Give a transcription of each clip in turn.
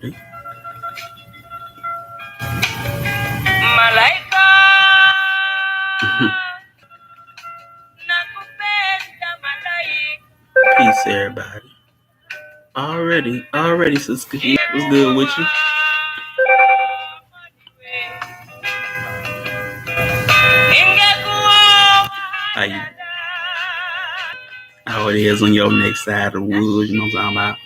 Already. Peace, everybody. Already, sister. What's good with you? How it is on your next side of the woods, you know what I'm talking about?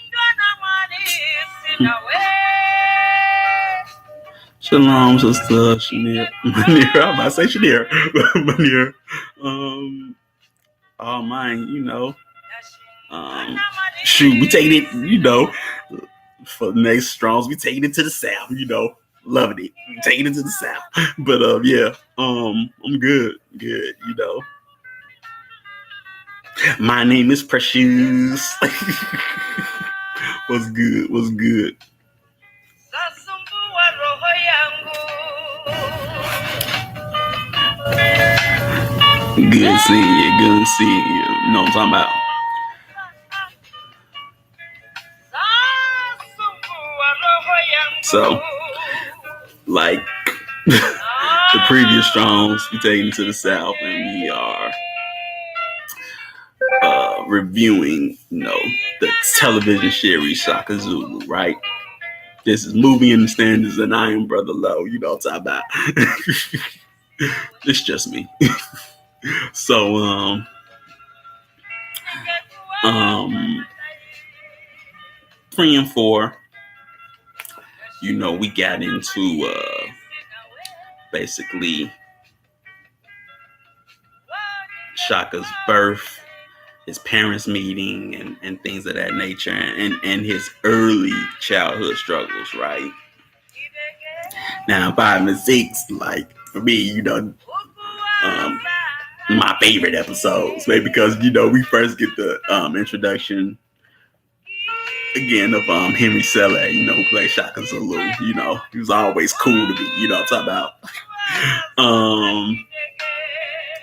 Shalom, sister Shanir. Manir, I'm about to say Shanir. Manir. All mine, you know. Shoot, we taking it, you know, for the next Strongs, we taking it to the south, you know. Loving it. We taking it to the south. But yeah, I'm good, you know. My name is Precious. What's good? Good seeing you. You know what I'm talking about? So, like the previous Strongs, we taking it to the south, and we are reviewing, you know, the television series Shaka Zulu, right? This is movie Innerstandings, and I am Brother Low. You know what I'm talking about. It's just me. So, praying for, you know, we got into basically Shaka's birth, his parents meeting, and things of that nature, and his early childhood struggles, right? Now, 5 and 6, like, for me, you know, my favorite episodes, maybe because, you know, we first get the introduction again of Henry Selle, you know, who played Shaka Zulu. You know, he was always cool to me, you know what I'm talking about.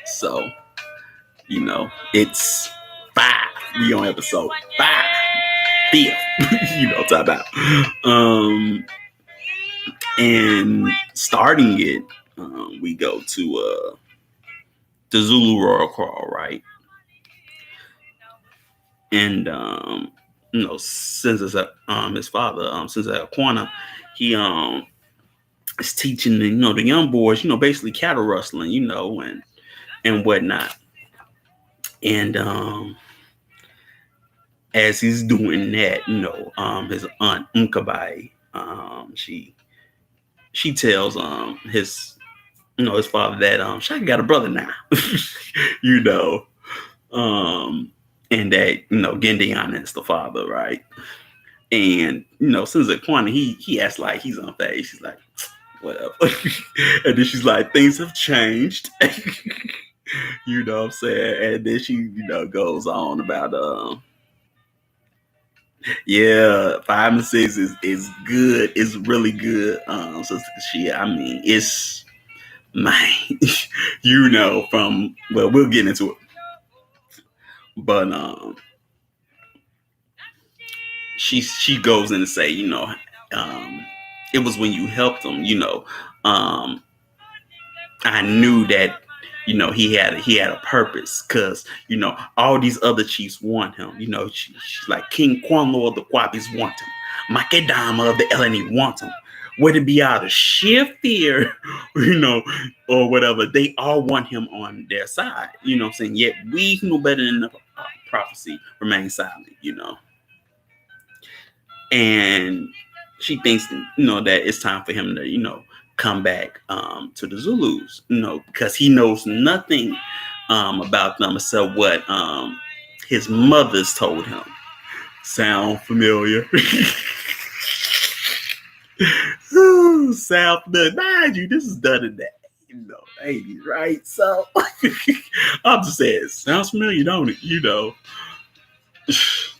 So, you know, it's 5. We on episode 5. 5th. You know what I'm talking about. And starting it, we go to the Zulu Royal Crawl, right? And you know, since it's his father, since Aquana, he is teaching the, you know, the young boys, you know, basically cattle rustling, you know, and whatnot. And as he's doing that, you know, his aunt Umkabai, she tells his, you know, his father that Shaka got a brother now, you know, and that, you know, Gendiana is the father, right? And, you know, since Aquana, he acts like he's unfazed. She's like, whatever. And then she's like, things have changed. You know what I'm saying? And then she, you know, goes on about yeah, 5 and 6 is good. It's really good. So she, I mean, it's, man, you know, from, well, we'll get into it. But she goes in to say, you know, it was when you helped him, you know, I knew that, you know, he had a purpose, because, you know, all these other chiefs want him. You know, she's like, King Kwanlo of the Kwapis want him. Makedama of the Eleni want him. Whether it be out of sheer fear, you know, or whatever, they all want him on their side. You know what I'm saying? Yet we who know better than the prophecy remain silent, you know. And she thinks, you know, that it's time for him to, you know, come back to the Zulus, you know, because he knows nothing about them except what his mother's told him. Sound familiar? Ooh, sound familiar. Mind you, this is done in the, you know, 80s, right? So I'm just saying, sounds familiar, don't it? You know,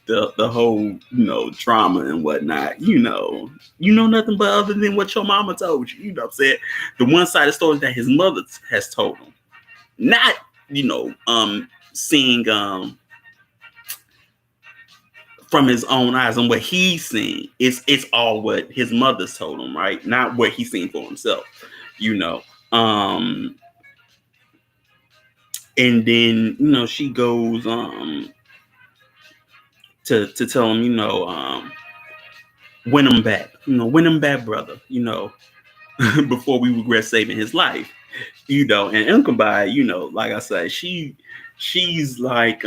the whole, you know, trauma and whatnot, you know nothing but other than what your mama told you. You know what I'm saying? The one-sided story that his mother has told him. Not, you know, seeing from his own eyes and what he's seen. It's all what his mother's told him, right? Not what he's seen for himself, you know. And then she goes to tell him, win him back, brother, before we regret saving his life, and Unkabai, like I said, she's like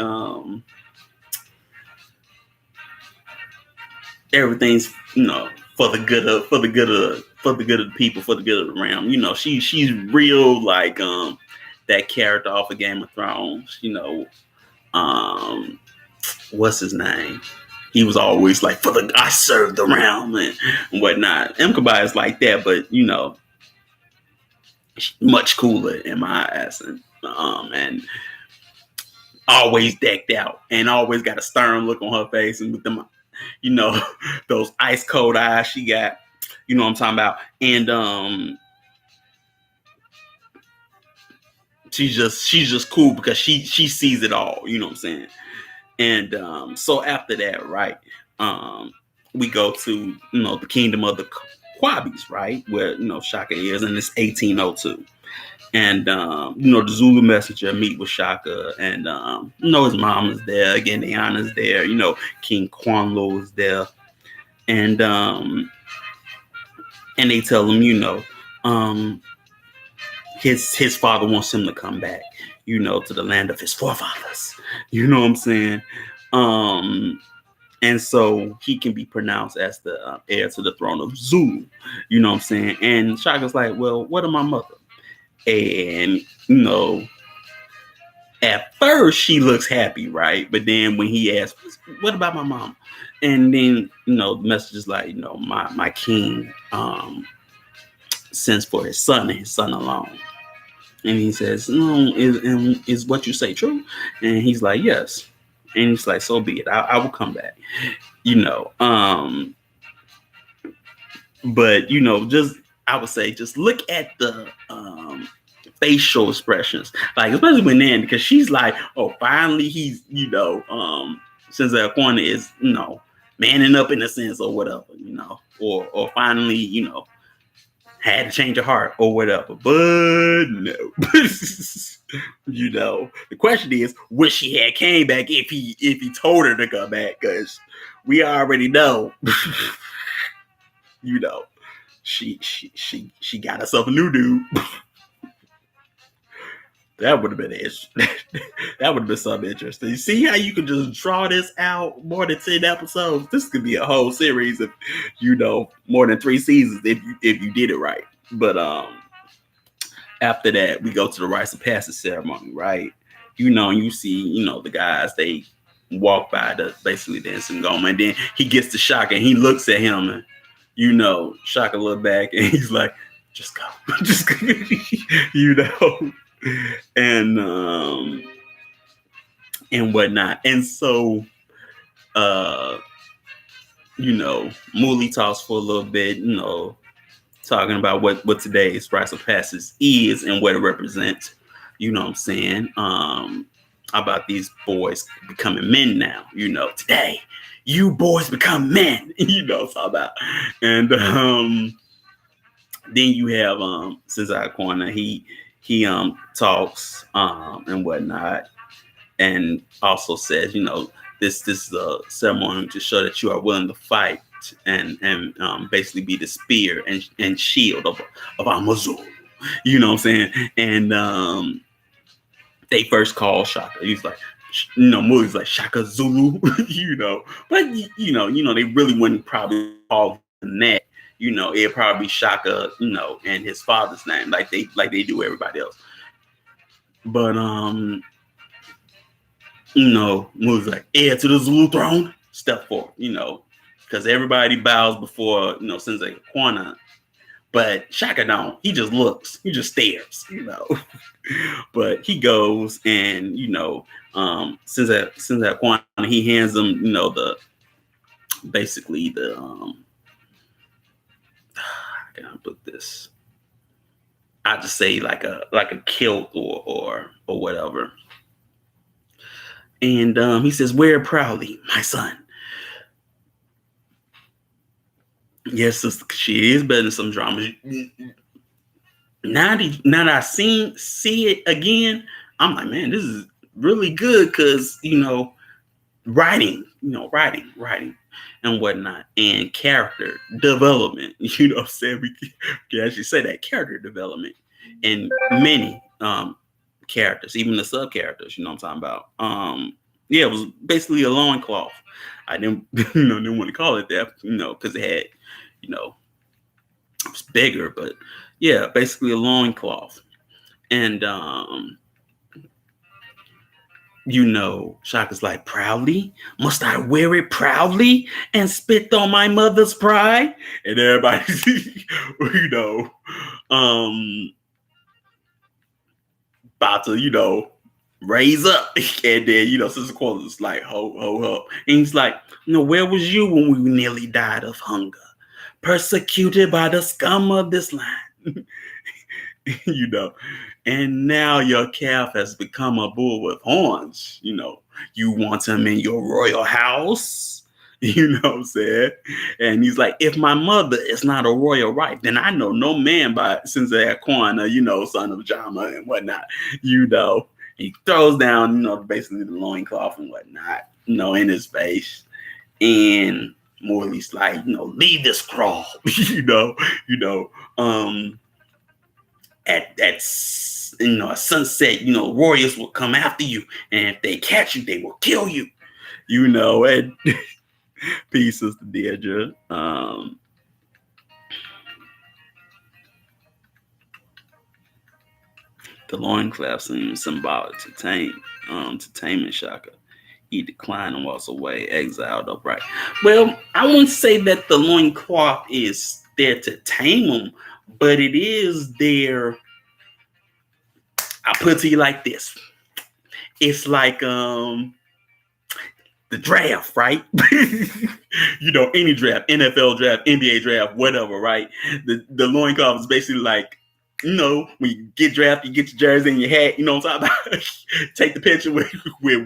everything's for the good of the people, for the good of the realm. She's real like that character off of Game of Thrones. What's his name? He was always like, I serve the realm and whatnot. Mkabai is like that, but much cooler in my eyes, and always decked out and always got a stern look on her face, and with them, those ice cold eyes she got, what I'm talking about, and she's just cool because she sees it all, you know what I'm saying. And so after that, right, we go to the kingdom of the Quabis, right, where Shaka is, and it's 1802. And the Zulu messenger meet with Shaka, and his mom is there again, Diana's there, King Kwanlo is there, and they tell him, his father wants him to come back, to the land of his forefathers. You know what I'm saying? And so he can be pronounced as the heir to the throne of Zulu. You know what I'm saying? And Shaka's like, well, what of my mother? And, at first she looks happy, right? But then when he asks, what about my mom? And then, the message is like, my king sends for his son and his son alone. And he says, no, is what you say true? And he's like, yes. And he's like, so be it. I will come back. But, just, I would say, just look at the facial expressions. Like, especially when Nan, because she's like, oh, finally he's, since that corner is, manning up in a sense or whatever, or finally, had to change her heart or whatever. But no. The question is, would she have came back if he told her to come back? Because we already know, she got herself a new dude. That would have been that would have been something interesting. You see how you could just draw this out more than 10 episodes? This could be a whole series of, more than 3 seasons if you did it right. But after that, we go to the rites of passage ceremony, right? And you see, the guys, they walk by the basically dancing Ngoma, and then he gets to Shaka and he looks at him, and Shaka look back and he's like, just go. Just go. And whatnot. And so Muli talks for a little bit, talking about what today's rites of passage is and what it represents. You know what I'm saying? About these boys becoming men now. Today, you boys become men. It's all about. And then you have Cesar Corner. He talks and whatnot, and also says, this is a ceremony to show that you are willing to fight and basically be the spear and shield of Amazon. You know what I'm saying? And they first call Shaka. He's like, movies like Shaka Zulu, but they really wouldn't probably call him that. It'd probably be Shaka, and his father's name, like they do everybody else. But movies like heir to the Zulu throne, step forward, because everybody bows before Sensei Kwana. But Shaka don't. He just looks. He just stares, But he goes and, since that Kwana, he hands him, the basically the how can I put this? I just say like a kilt or whatever. And he says, wear it proudly, my son. Yes, sister, she is better than some dramas. Now that I see it again, I'm like, man, this is really good because writing and whatnot, and character development. You know what I'm saying? We can actually say that character development and many characters, even the sub characters. You know what I'm talking about? Yeah, it was basically a loincloth. I didn't, didn't want to call it that, because it had, it was bigger, but yeah, basically a loincloth. And Shaka's like, proudly? Must I wear it proudly and spit on my mother's pride? And everybody's, um, about to, raise up. And then, Sister Quadra's like, ho, ho, ho. And he's like, where was you when we nearly died of hunger? Persecuted by the scum of this land. you know. And now your calf has become a bull with horns. You want him in your royal house. You know what I'm saying? And he's like, if my mother is not a royal wife, then I know no man by since they corner, son of Jama and whatnot, He throws down, basically the loincloth and whatnot, in his face. And Morley's like, leave this crawl, at sunset, warriors will come after you, and if they catch you, they will kill you, and peace, Sister Deirdre. The loincloth seems symbolic to tame Shaka. He declined and walks away, exiled upright. Well, I wouldn't say that the loincloth is there to tame him, but it is there. I put it to you like this. It's like the draft, right? Any draft, NFL draft, NBA draft, whatever, right? The loincloth is basically like, when you get drafted, you get your jersey and your hat, what I'm talking about? Take the picture with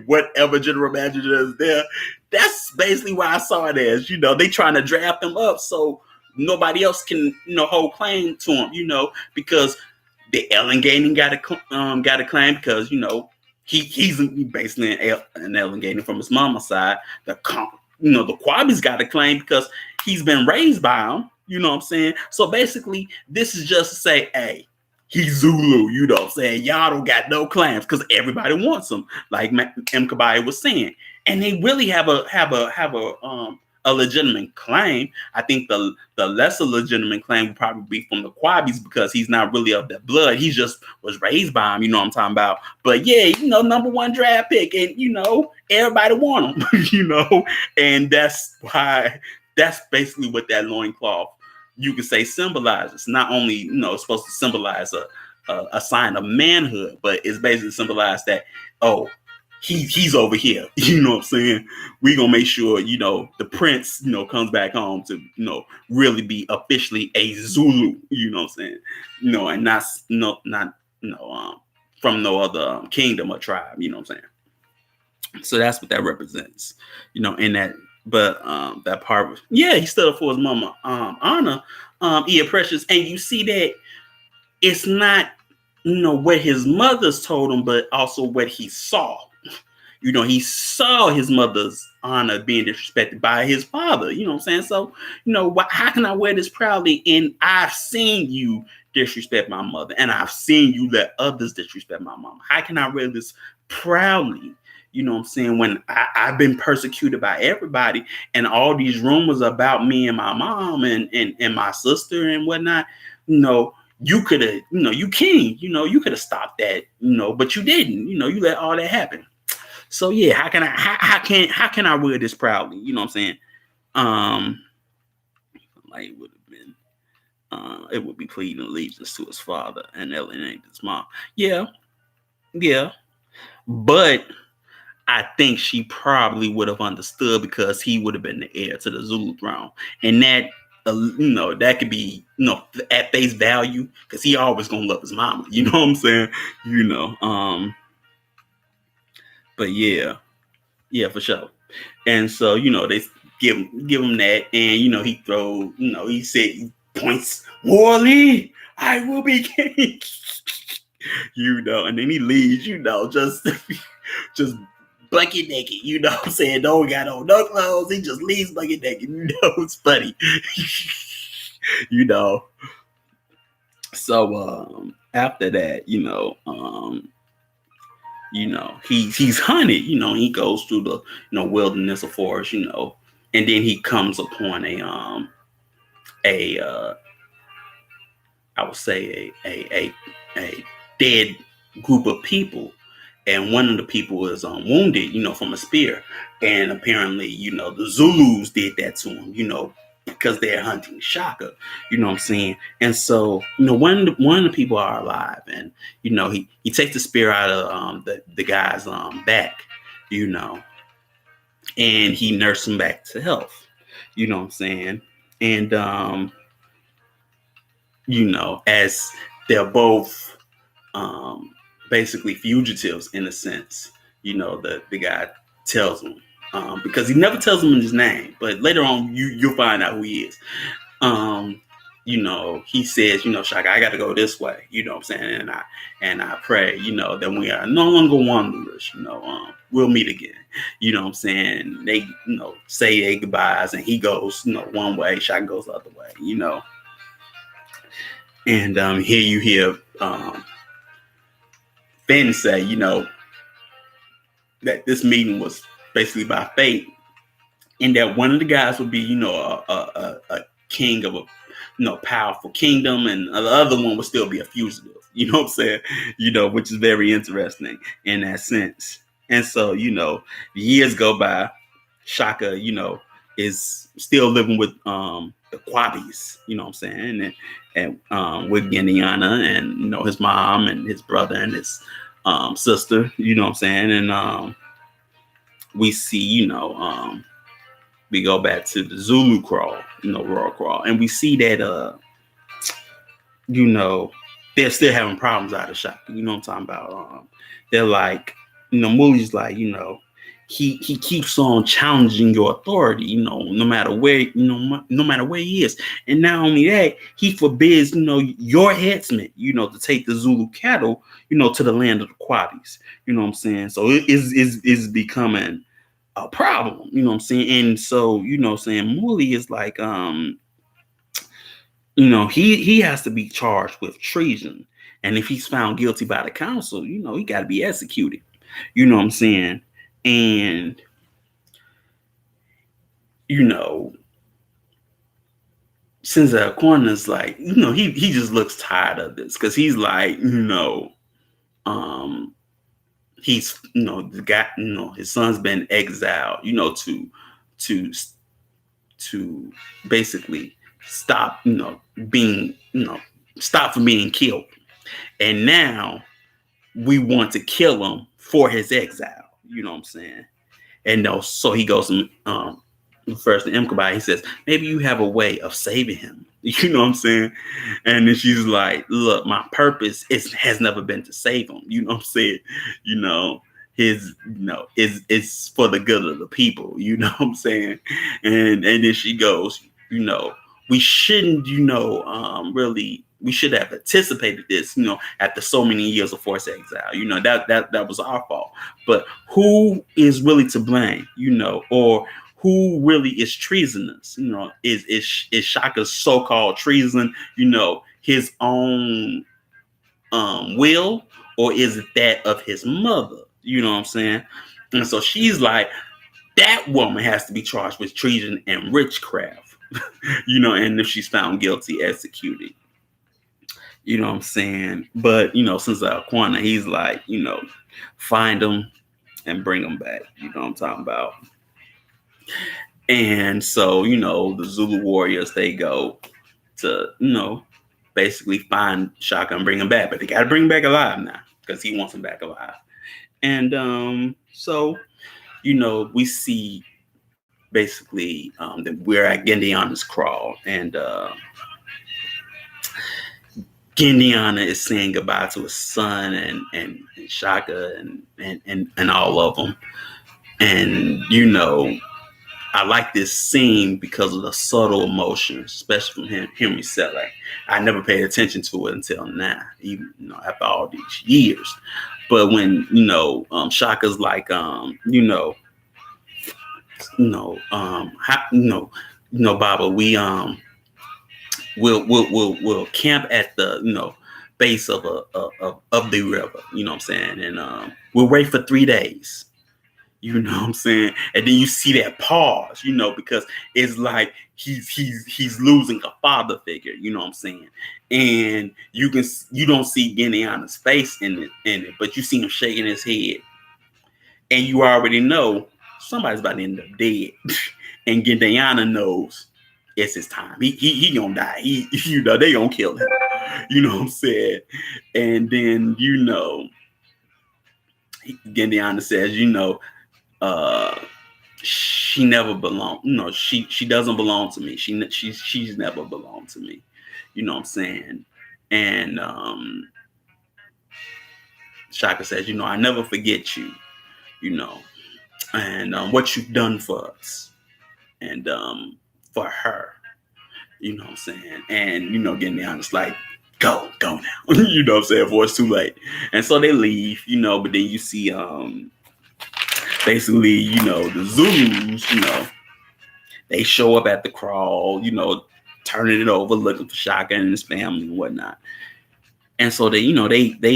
whatever general manager is there. That's basically why I saw it as, they trying to draft him up so nobody else can, hold claim to him, because the elongating got a claim because, he's basically an elongating from his mama's side. The Kwabi's got a claim because he's been raised by him. You know what I'm saying? So basically, this is just to say, hey, he's Zulu. You know what I'm saying? Y'all don't got no claims because everybody wants him, like M. Kabaya was saying, and they really have a legitimate claim. I think the lesser legitimate claim would probably be from the Quabis because he's not really of that blood. He just was raised by him. You know what I'm talking about? But yeah, number one draft pick, and everybody want him. And that's why. That's basically what that loincloth, you could say, symbolizes. Not only, it's supposed to symbolize a sign of manhood, but it's basically symbolized that, oh, he's over here. You know what I'm saying? We're going to make sure, the prince, comes back home to, really be officially a Zulu, you know what I'm saying? And not from no other kingdom or tribe, you know what I'm saying? So that's what that represents, in that. But that part was, yeah, he stood up for his mama, honor, Ia Precious. And you see that it's not, what his mother's told him, but also what he saw. He saw his mother's honor being disrespected by his father. You know what I'm saying? So, how can I wear this proudly? And I've seen you disrespect my mother, and I've seen you let others disrespect my mom. How can I wear this proudly? You know what I'm saying? When I've been persecuted by everybody, and all these rumors about me and my mom and my sister and whatnot, you could have, you king, you could have stopped that, but you didn't, you let all that happen. So yeah, how can I wear this proudly? You know what I'm saying? Like it would have been, it would be pleading allegiance to his father and alienating his mom. Yeah, but I think she probably would have understood because he would have been the heir to the Zulu throne, and that that could be at face value because he always gonna love his mama. You know what I'm saying? But yeah, for sure. And so they give him that, and he throw, he said, he points, Morley, I will be king. And then he leaves, just bucket naked, what I'm saying? Don't got on no clothes. He just leaves bucket naked, it's funny. you know. So after that, he's hunted, he goes through the wilderness of forest, and then he comes upon a I would say a dead group of people, and one of the people is wounded, from a spear, and apparently, the Zulus did that to him, because they're hunting Shaka, what I'm saying, and so one of the people are alive, and he takes the spear out of the guy's back, and he nursed him back to health, what I'm saying, and as they're both basically fugitives in a sense, the guy tells him, because he never tells him his name, but later on you'll find out who he is. He says, Shaka, I got to go this way, what I'm saying, and I pray, that we are no longer wanderers, we'll meet again, what I'm saying. They, say their goodbyes, and he goes, one way, Shaka goes the other way, and here you hear Finn say, that this meeting was basically by fate, and that one of the guys would be, a king of a powerful kingdom, and the other one would still be a fugitive. What I'm saying? Which is very interesting in that sense. And so, years go by. Shaka, is still living with the Quabis, what I'm saying, and with Indiana, and his mom and his brother and his sister, what I'm saying, and we see, we go back to the Zulu crawl, royal crawl, and we see that they're still having problems out of Shaka. You know what I'm talking about? They're like, Mooley's like, he keeps on challenging your authority, no matter where, no matter where he is. And not only that, he forbids, your headsman, to take the Zulu cattle, to the land of the Quabis. You know what I'm saying? So it is becoming a problem, what I'm saying? And so, Mooley is like, he has to be charged with treason. And if he's found guilty by the council, he got to be executed. You know what I'm saying? And, since the coroner's like, he just looks tired of this, because he's like, he's, the guy, his son's been exiled, to basically stop, being, stop from being killed. And now we want to kill him for his exile. You know what I'm saying? And so he goes first to Mkabai. He says, maybe you have a way of saving him. You know what I'm saying? And then she's like, look, my purpose has never been to save him. You know what I'm saying? His, it's for the good of the people. You know what I'm saying? And then she goes, we shouldn't, really, we should have anticipated this, after so many years of forced exile. That was our fault. But who is really to blame, or who really is treasonous? Is Shaka's so-called treason, his own will, or is it that of his mother? You know what I'm saying? And so she's like, that woman has to be charged with treason and witchcraft, and if she's found guilty, executed. You know what I'm saying? But, since our corner, he's like, find them and bring them back. You know what I'm talking about? And so, the Zulu warriors, they go to, basically find Shaka and bring him back. But they got to bring him back alive now, because he wants him back alive. And so, we see basically that we're at Gindiana's crawl, and Gindiana is saying goodbye to his son and Shaka and all of them. And, I like this scene because of the subtle emotions, especially from Henry Selleck. I never paid attention to it until now, even after all these years. But when Shaka's like, Baba, we'll camp at the base of of the river. You know what I'm saying, and we'll wait for 3 days. You know what I'm saying? And then you see that pause, because it's like he's losing a father figure, you know what I'm saying? And you don't see Geniana's face in it, but you see him shaking his head. And you already know somebody's about to end up dead. And Geniana knows it's his time. He gonna die. They gonna kill him. You know what I'm saying? And then Geniana says, she never belonged. She doesn't belong to me. She's never belonged to me. You know what I'm saying? And Shaka says, I never forget you. And what you've done for us, and for her. You know what I'm saying? And getting down, it's like, go now. You know what I'm saying? Before it's too late. And so they leave. But then you see basically, the Zulus, they show up at the crawl, turning it over, looking for Shaka and his family and whatnot. And so they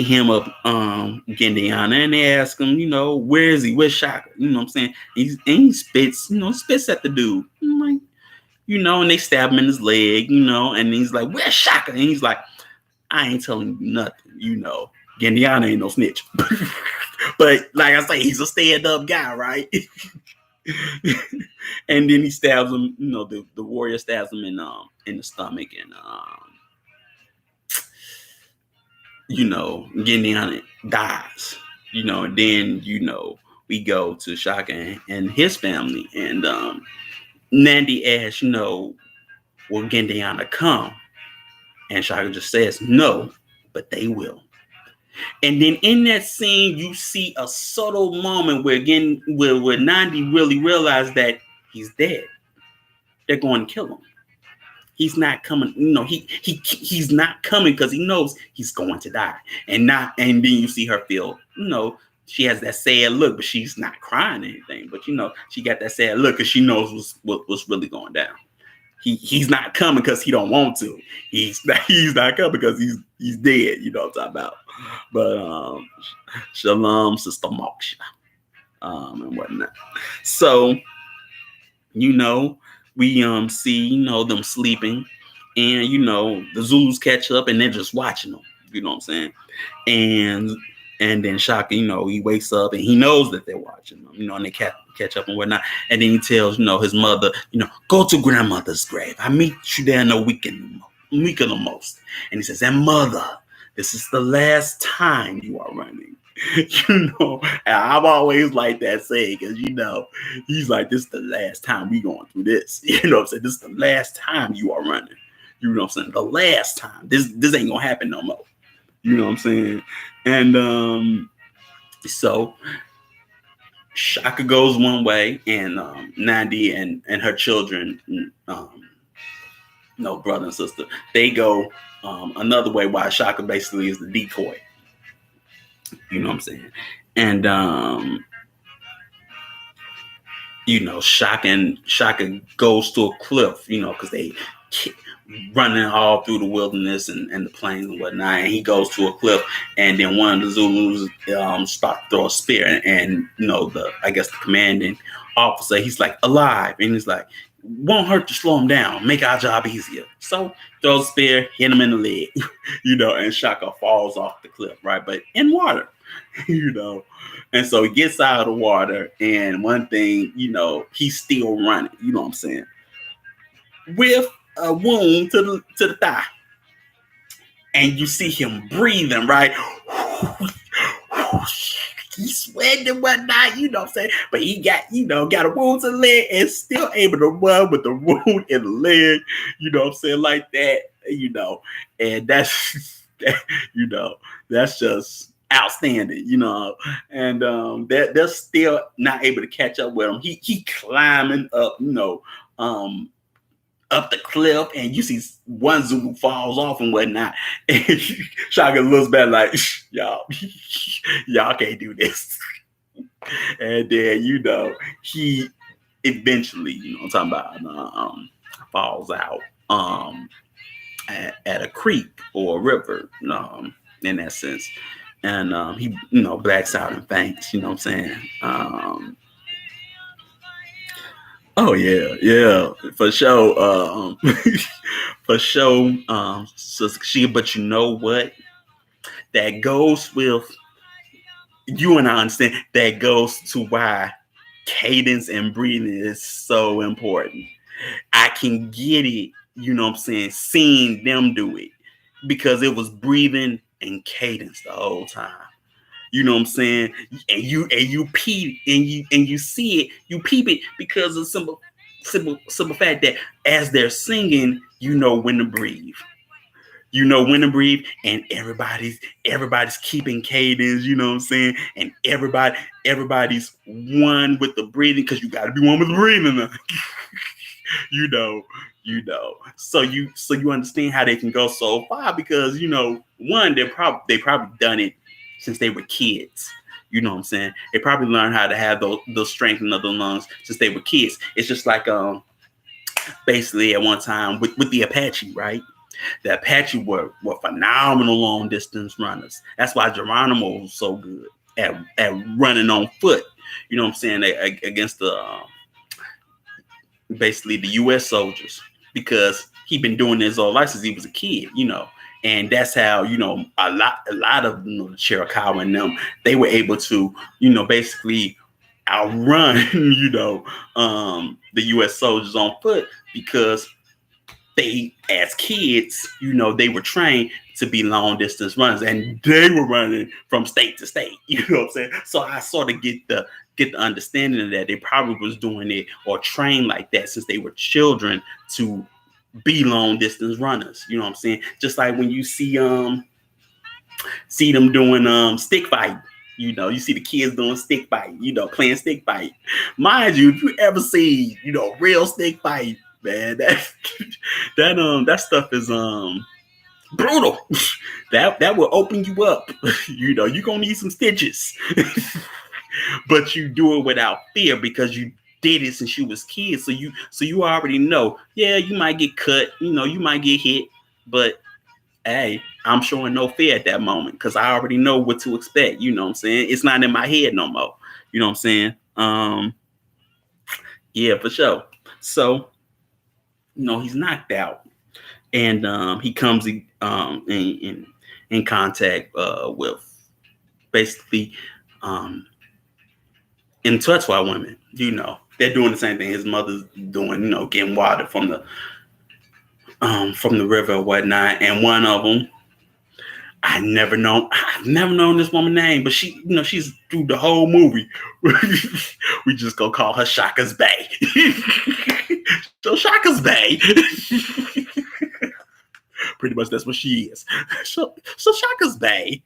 hem up Gendiana, and they ask him, where is he? Where's Shaka? You know what I'm saying? He spits at the dude. I'm like, and they stab him in his leg, and he's like, where's Shaka? And he's like, I ain't telling you nothing, Gendiana ain't no snitch. But like I say, he's a stand-up guy, right? And then he stabs him, the warrior stabs him in the stomach, and Geniana dies. And then we go to Shaka and his family, and Nandi asks, will Geniana come? And Shaka just says no, but they will. And then in that scene, you see a subtle moment where Nandi really realized that he's dead. They're going to kill him. He's not coming. He's not coming because he knows he's going to die. And then you see her feel, she has that sad look, but she's not crying or anything. But she got that sad look because she knows what's really going down. He's not coming because he don't want to. He's not coming because he's dead. You know what I'm talking about. But Shalom, Sister Moksha, and whatnot. So we see them sleeping, and the Zulus catch up and they're just watching them. You know what I'm saying? And then Shaka, he wakes up and he knows that they're watching him, and they catch up and whatnot. And then he tells, his mother, go to grandmother's grave. I meet you there in a week or most. And he says, and mother, this is the last time you are running. And I've always liked that saying because, he's like, this is the last time we going through this. You know what I'm saying? This is the last time you are running. You know what I'm saying? The last time. This ain't going to happen no more. You know what I'm saying? And so Shaka goes one way, and Nandi and her children, brother and sister, they go another way while Shaka basically is the decoy. You know what I'm saying? And Shaka goes to a cliff, because they running all through the wilderness and the plains and whatnot. And he goes to a cliff, and then one of the Zulus start to throw a spear, and the commanding officer, he's like, alive, and he's like, won't hurt to slow him down, make our job easier. So throws a spear, hit him in the leg, and Shaka falls off the cliff, right? But in water, and so he gets out of the water, and one thing, he's still running, you know what I'm saying, with a wound to the thigh, and you see him breathing, right? He's sweating and whatnot, you know what I'm saying? But he got a wound to the leg and still able to run with the wound in the leg, you know what I'm saying, like that, and that's that's just outstanding, and they're still not able to catch up with him. He climbing up, up the cliff, and you see one Zulu falls off and whatnot. And Shaka looks back like, y'all can't do this. And then he eventually, I'm talking about, falls out at a creek or a river, in that sense, and he blacks out and faints. You know what I'm saying? Oh yeah, for sure. For sure. So but you know what? That goes with you and I understand. That goes to why cadence and breathing is so important. I can get it, what I'm saying, seeing them do it because it was breathing and cadence the whole time. You know what I'm saying? And you peep and you see it, you peep it because of simple fact that as they're singing, you know when to breathe. You know when to breathe, and everybody's keeping cadence, you know what I'm saying? And everybody's one with the breathing, because you gotta be one with the breathing. you know. So you understand how they can go so far because one, they probably done it since they were kids. You know what I'm saying? They probably learned how to have the strength in the lungs since they were kids. It's just like basically at one time with the Apache, right? The Apache were phenomenal long distance runners. That's why Geronimo was so good at running on foot. You know what I'm saying? Against basically the U.S. soldiers, because he'd been doing this all life since he was a kid. And that's how, a lot of the Cherokee and them, they were able to, basically outrun, the U.S. soldiers on foot, because they, as kids, they were trained to be long distance runners, and they were running from state to state. You know what I'm saying? So I sort of get the understanding of that. They probably was doing it or trained like that since they were children to be long distance runners. You know what I'm saying? Just like when you see them doing stick fight. You see the kids doing stick fight, playing stick fight. Mind you, if you ever see, real stick fight, man, that stuff is brutal. That will open you up. You're gonna need some stitches. But you do it without fear because you did it since you was kids. So you already know, yeah, you might get cut, you might get hit, but hey, I'm showing no fear at that moment because I already know what to expect. You know what I'm saying? It's not in my head no more. You know what I'm saying? Yeah, for sure. So, he's knocked out, and he comes in contact with basically in Tutwa women. They're doing the same thing his mother's doing. Getting water from the river or whatnot, and one of them, I've never known this woman's name, but she's through the whole movie. We just gonna call her Shaka's Bay. So Shaka's Bay. Pretty much that's what she is. So Shaka's Bay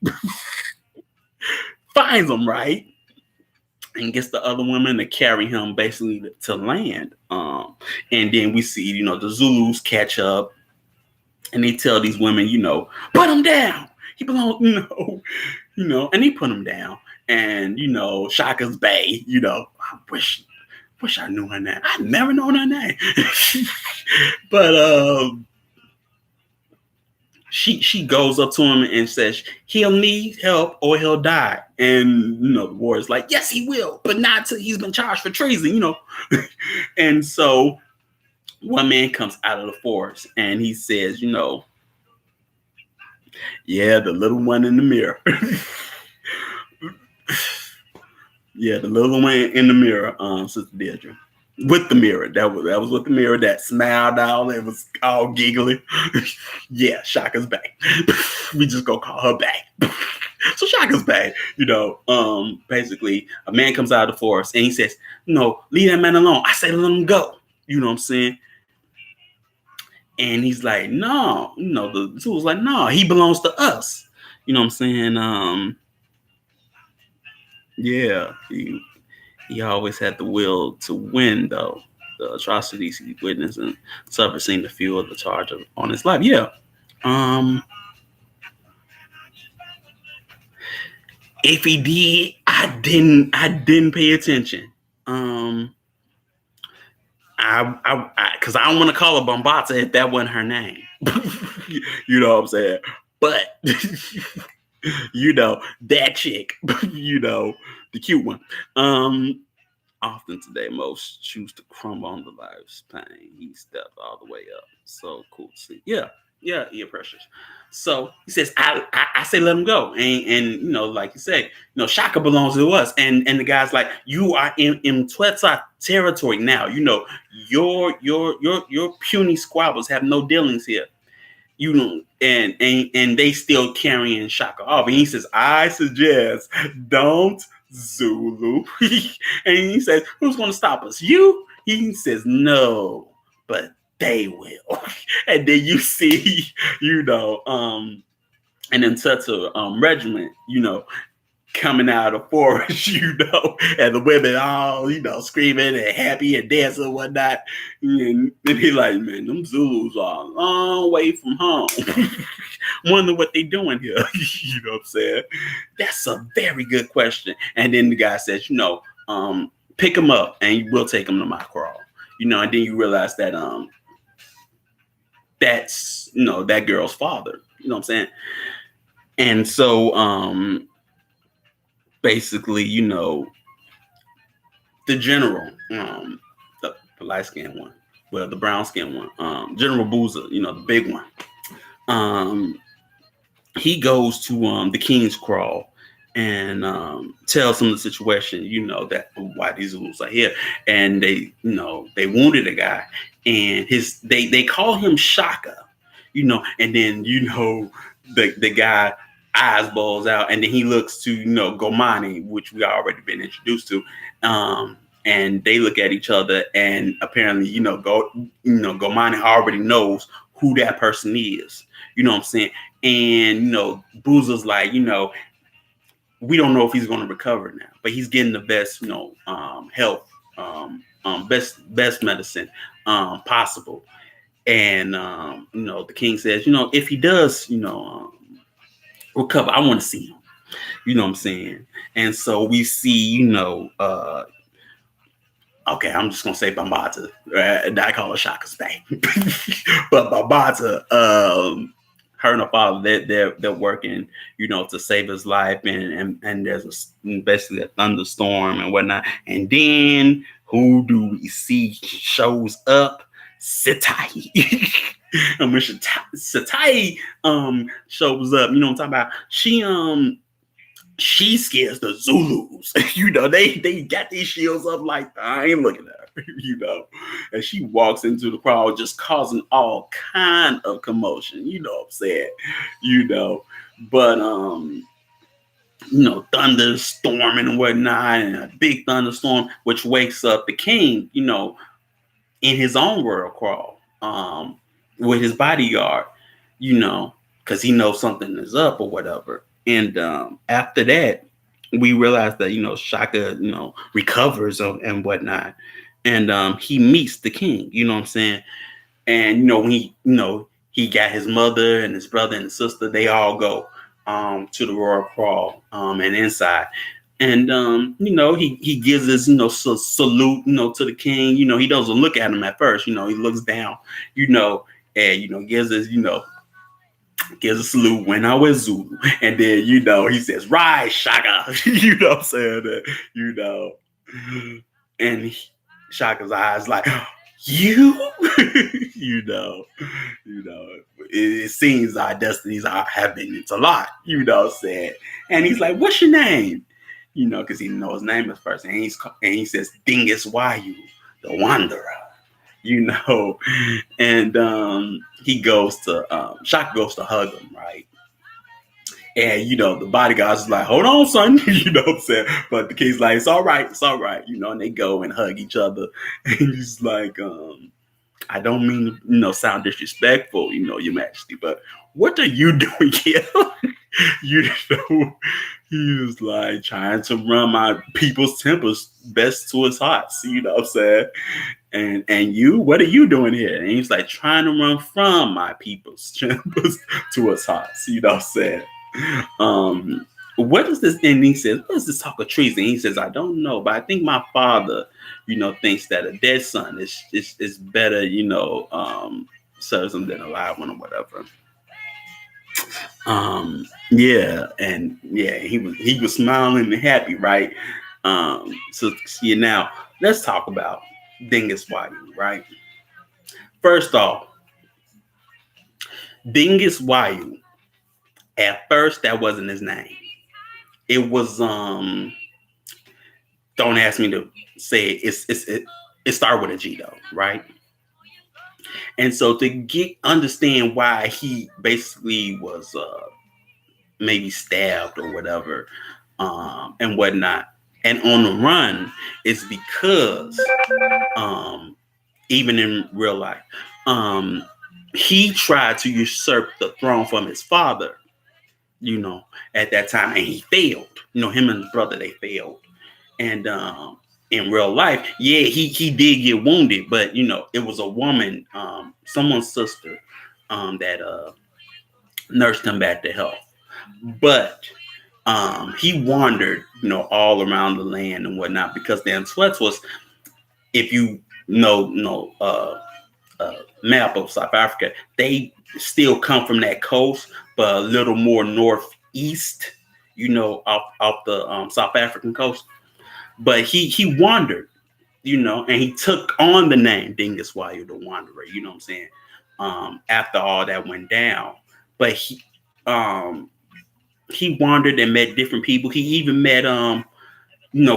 finds him, right? And gets the other woman to carry him basically to land. And then we see, the Zulus catch up, and they tell these women, put him down. He belongs, and he put him down. And, Shaka's Bay, I wish I knew her name. I've never known her name. But she goes up to him and says he'll need help or he'll die. And, the warrior's like, yes, he will, but not till he's been charged for treason, And so one man comes out of the forest and he says, yeah, the little one in the mirror. Yeah, the little one in the mirror, Sister Deirdre. With the mirror. That was with the mirror that smiled out. It was all giggly. Yeah, Shaka's back. We just gonna call her back. So Shaka's back. Basically, a man comes out of the forest and he says, no, leave that man alone. I said let him go. You know what I'm saying? And he's like, no, the Zulu's like, no, he belongs to us. You know what I'm saying? Yeah, he always had the will to win, though. The atrocities he witnessed and suffered seemed to fuel the charge on his life. Yeah. Um, if he did, I didn't pay attention. Um, because I don't want to call her Bombata if that wasn't her name. You know what I'm saying? But that chick, the cute one. Um, Often today, most choose to crumble on the life's pain. He stepped all the way up. So cool to see. Yeah, precious. So he says, I say let him go, and like you say, Shaka belongs to us, and the guy's like, you are in Twetsa territory now. Your puny squabbles have no dealings here. You know, and they still carrying Shaka off. And he says, I suggest don't Zulu. And he says, who's gonna stop us? You? He says, no, but they will. And then you see, and then Tetsu regiment, coming out of the forest, and the women all, screaming and happy and dancing and whatnot. And he like, man, them Zulus are a long way from home. Wonder what they doing here. You know what I'm saying? That's a very good question. And then the guy says, pick them up and we'll take them to my crawl. And then you realize that that's that girl's father. You know what I'm saying? And so basically, the general, the light skinned one, well, the brown skinned one, General Boozer, the big one. He goes to the King's Crawl and tells him the situation, that why these Zulus are here. And they wounded a guy, and they call him Shaka, and then the guy eyes balls out, and then he looks to Gomani, which we already been introduced to, and they look at each other, and apparently Gomani already knows who that person is. You know what I'm saying? And Boozer's like, we don't know if he's going to recover now, but he's getting the best health, best medicine possible. And the king says, if he does recover, I want to see him. You know what I'm saying? And so we see, okay, I'm just gonna say Bambata. I call her Shaka's back. But Bambata, her and her father, they're working, to save his life, and there's basically a thunderstorm and whatnot. And then who do we see shows up? Setai. And when Setai shows up, you know what I'm talking about? She scares the Zulus. They got these shields up like, I ain't looking at her, And she walks into the crowd just causing all kind of commotion. You know what I'm saying? But thunderstorm and whatnot, and a big thunderstorm, which wakes up the king, in his own world crawl, with his bodyguard, because he knows something is up or whatever. And after that, we realize that Shaka recovers and whatnot, and he meets the king. You know what I'm saying? And when he got his mother and his brother and his sister, they all go to the royal crawl and inside. And he gives this salute to the king. He doesn't look at him at first. He looks down. And gives this gives a salute when I was Zulu. And then he says, "Rise, Shaka." You know what I'm saying? And Shaka's eyes like, you. It seems our destinies have been into a lot. You know what I'm saying? And he's like, "What's your name?" Because he knows his name at first, and he says, "Dingus Wayu, the Wanderer." And he goes to Shaka goes to hug him, right? And the bodyguard's like, "Hold on, son." You know what I'm saying? But the king's like, it's all right, and they go and hug each other. And he's like, I don't mean to sound disrespectful, Your Majesty, but what are you doing here? You know, he was like trying to run my people's tempers best to his hearts. You know what I'm saying? And you, what are you doing here? And he's like trying to run from my people's tempers to his hearts. You know what I'm saying? What is this? And he says, what is this talk of treason? He says, I don't know, but I think my father, thinks that a dead son is better, serves him than a live one or whatever. He was smiling and happy, right? So yeah, now let's talk about Dingus Wayu, right? First off, Dingus Wayu. At first, that wasn't his name. It was don't ask me to say it. It started with a G though, right? And so to understand why he basically was maybe stabbed or whatever, and whatnot, and on the run is because even in real life, he tried to usurp the throne from his father, at that time, and he failed. Him and his brother, they failed. And in real life, yeah, he did get wounded, but it was a woman, someone's sister, that nursed him back to health. But he wandered, all around the land and whatnot, because the Nswets was, if you know, map of South Africa, they still come from that coast, but a little more northeast, off the South African coast. But he wandered, and he took on the name Dingus Wayu, the Wanderer. You know what I'm saying? After all that went down, but he wandered and met different people. He even met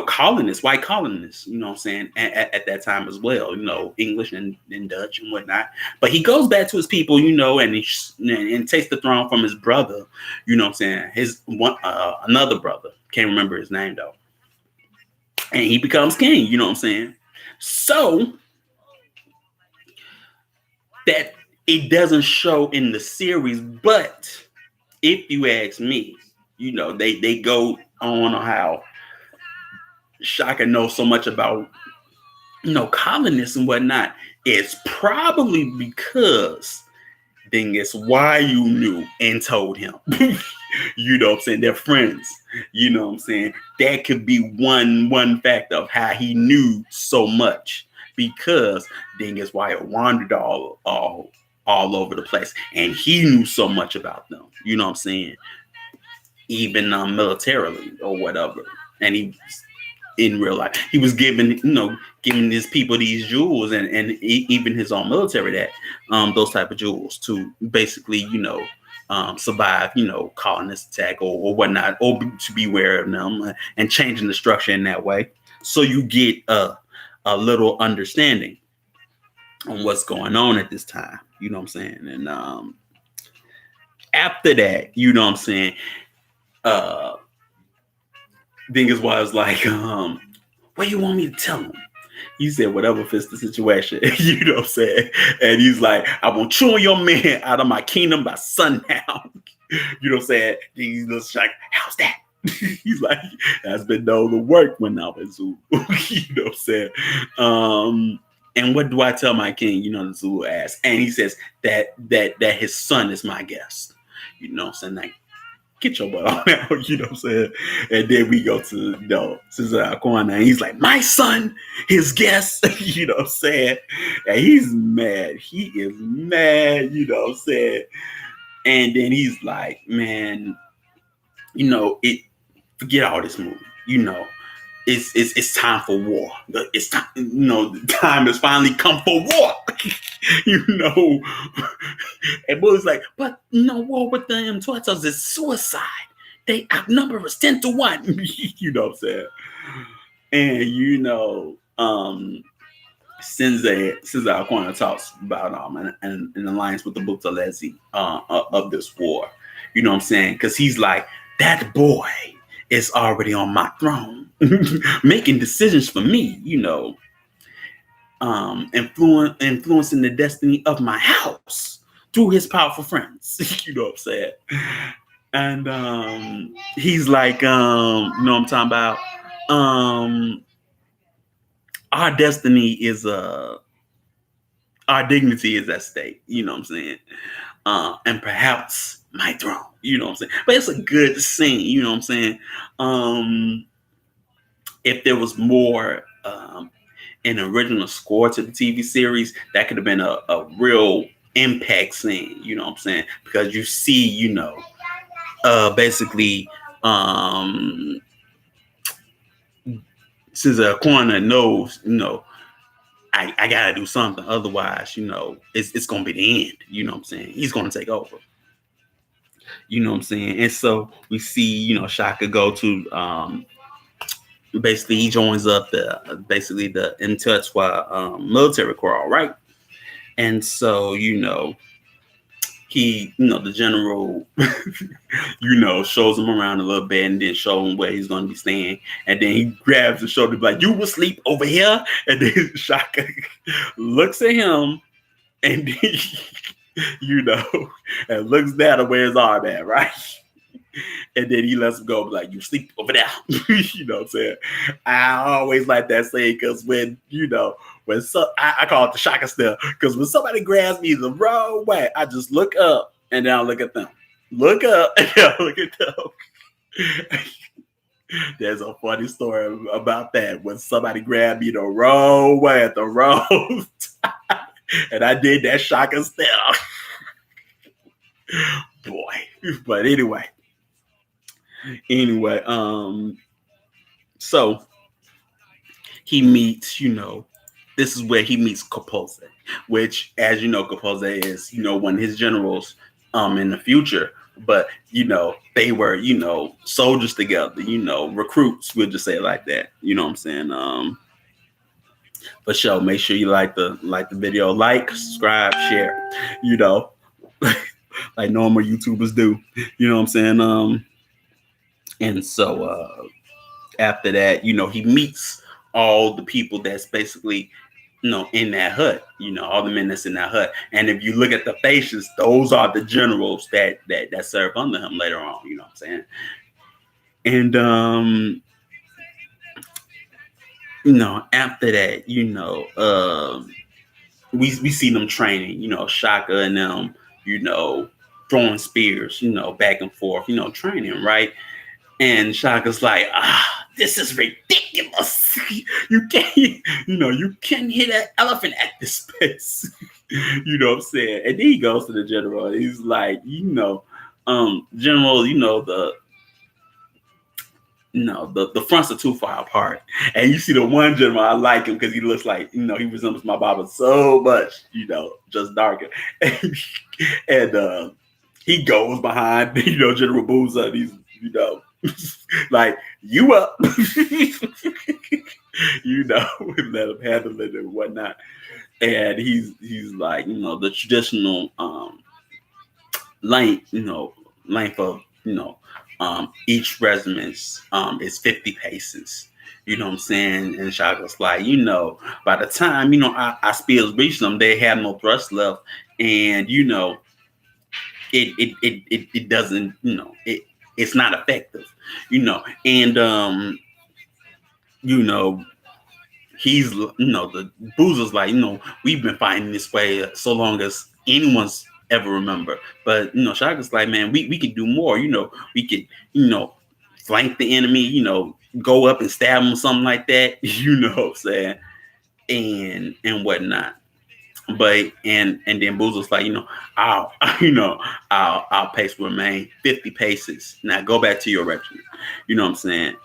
colonists, white colonists, what I'm saying, at that time as well, English and Dutch and whatnot. But he goes back to his people, and and takes the throne from his brother, what I'm saying, his one another brother, can't remember his name though, and he becomes king, what I'm saying. So that it doesn't show in the series, but if you ask me, they go on how Shaka knows so much about, colonists and whatnot. It's probably because Dingus Wayu knew and told him. You know what I'm saying? They're friends. You know what I'm saying? That could be one factor of how he knew so much, because Dingus Wayu wandered all over the place, and he knew so much about them. You know what I'm saying? Even militarily or whatever. And he, in real life, he was giving his people these jewels, and even his own military that those type of jewels to basically survive colonist attack or whatnot, or to be aware of them, and changing the structure in that way, so you get a little understanding on what's going on at this time. You know what I'm saying? And after that, you know what I'm saying, Dingus was like, what do you want me to tell him? He said, whatever fits the situation. You know what I'm saying? And he's like, I want you and your man out of my kingdom by sundown. You know what I'm saying? He's just like, how's that? He's like, that's been known to work when I was Zulu. You know what I'm saying? And what do I tell my king? The Zulu asks. And he says that his son is my guest. You know what I'm saying? Like, get your butt on out, you know what I'm saying? And then we go to Cesar Aquana, and he's like, my son, his guest, you know what I'm saying? And he's mad. He is mad, you know what I'm saying? And then he's like, man, forget all this movie, it's time for war. It's time, the time has finally come for war. And Bully's like, but war with the M12s is suicide. They outnumber us 10-1. You know what I'm saying? And Cesar Aquana talks about an alliance with the Buthelezi of this war. You know what I'm saying? Because he's like, that boy is already on my throne, making decisions for me, influencing the destiny of my house. through his powerful friends. You know what I'm saying? And he's like, you know what I'm talking about? Our destiny is our dignity is at stake. You know what I'm saying? And perhaps my throne. You know what I'm saying? But it's a good scene. You know what I'm saying? If there was more an original score to the TV series, that could have been a real impact scene. You know what I'm saying? Because you see, basically, um, since a coroner knows, I gotta do something. Otherwise, it's gonna be the end. You know what I'm saying? He's gonna take over. You know what I'm saying? And so we see, Shaka go to basically he joins up the In Touch military corps, right? And so, he, the general, shows him around a little bit and then show him where he's going to be staying. And then he grabs the shoulder, like, you will sleep over here. And then Shaka looks at him and then, and looks down at where his arm at, right? And then he lets him go, like, you sleep over there. You know what I'm saying? I always like that saying because when, I call it the Shaka stare, because when somebody grabs me the wrong way, I just look up and then I look at them. Look up and then I look at them. There's a funny story about that when somebody grabbed me the wrong way at the wrong time. And I did that Shaka stare. Boy. But anyway, so he meets, this is where he meets Capose, which, as you know, Capose is, one of his generals in the future. But, they were, soldiers together, recruits, we'll just say it like that. You know what I'm saying? For sure, make sure you like the video, subscribe, share, like normal YouTubers do. You know what I'm saying? And so after that, he meets all the people that's basically, in that hut, all the men that's in that hut. And if you look at the faces, those are the generals that serve under him later on, you know what I'm saying? And after that, we see them training, Shaka and them, throwing spears, back and forth, training, right? And Shaka's like, this is ridiculous. You can't hit an elephant at this pace. You know what I'm saying? And then he goes to the general. He's like, general, the fronts are too far apart. And you see the one general, I like him because he looks like, he resembles my Baba so much, just darker. And he goes behind, General Booza, and he's, like, you up, let him handle it and whatnot. And he's like, the traditional length of, each regiment is 50 paces. You know what I'm saying? And Shaka's like, by the time, our spears reach them, they have no thrust left. And, it doesn't, it's not effective, and he's, the Boozer's like, we've been fighting this way so long as anyone's ever remember. But Shaka's like, man, we could do more. We could, flank the enemy, go up and stab him or something like that. You know what I'm saying? And whatnot. But and then Boozer's like, our pace will remain 50 paces. Now go back to your regiment. You know what I'm saying?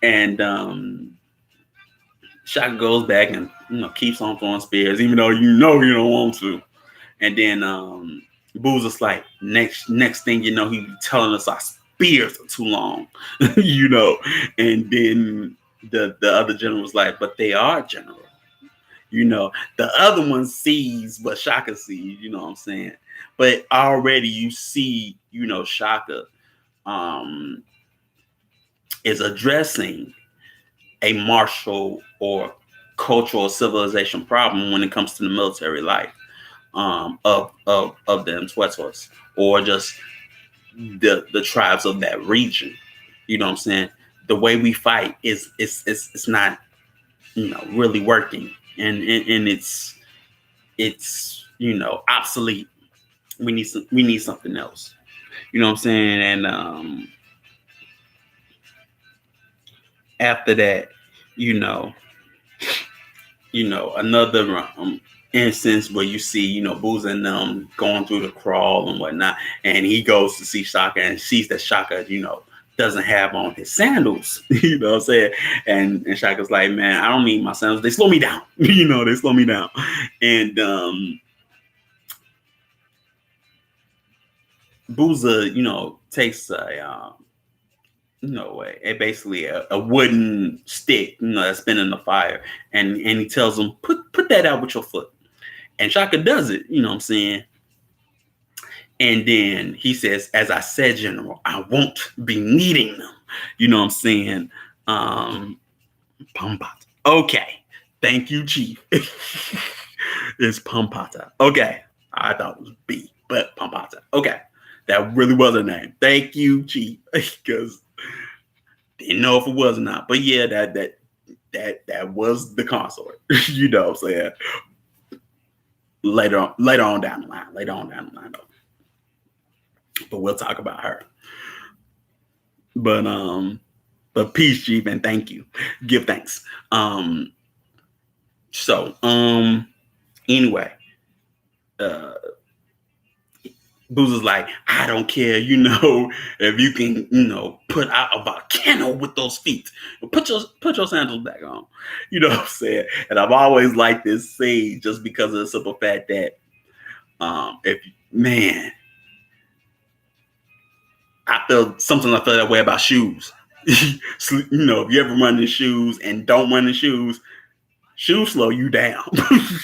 And Shaka goes back and keeps on throwing spears, even though you don't want to. And then Boozer's like, next thing you know, he be telling us our spears are too long, And then the other general was like, but they are general. The other one sees what Shaka sees, you know what I'm saying? But already you see, Shaka is addressing a martial or cultural civilization problem when it comes to the military life. of the Mtwetos, or just the tribes of that region. You know what I'm saying? The way we fight is not, really working, and it's obsolete. We need something else. You know what I'm saying? And after that, you know, another instance where you see, Booz and them going through the crawl and whatnot, and he goes to see Shaka and sees that Shaka, doesn't have on his sandals. You know what I'm saying? And Shaka's like, man, I don't need my sandals. They slow me down. They slow me down. And Booza, takes basically a wooden stick, that's been in the fire, and he tells him, put that out with your foot. And Shaka does it, you know what I'm saying? And then he says, as I said, General, I won't be needing them. You know what I'm saying? Pampata. Okay. Thank you, Chief. It's Pampata. Okay. I thought it was B, but Pampata. Okay. That really was a name. Thank you, Chief. Because didn't know if it was or not. But yeah, that was the consort. You know what I'm saying? Later on down the line though. But we'll talk about her. But peace, Chief, and thank you. Give thanks. Anyway, Booz is like, I don't care, if you can, put out a volcano with those feet. Put your sandals back on. You know what I'm saying? And I've always liked this scene just because of the simple fact that sometimes I feel that way about shoes. If you ever run in shoes and don't run in shoes slow you down. I'm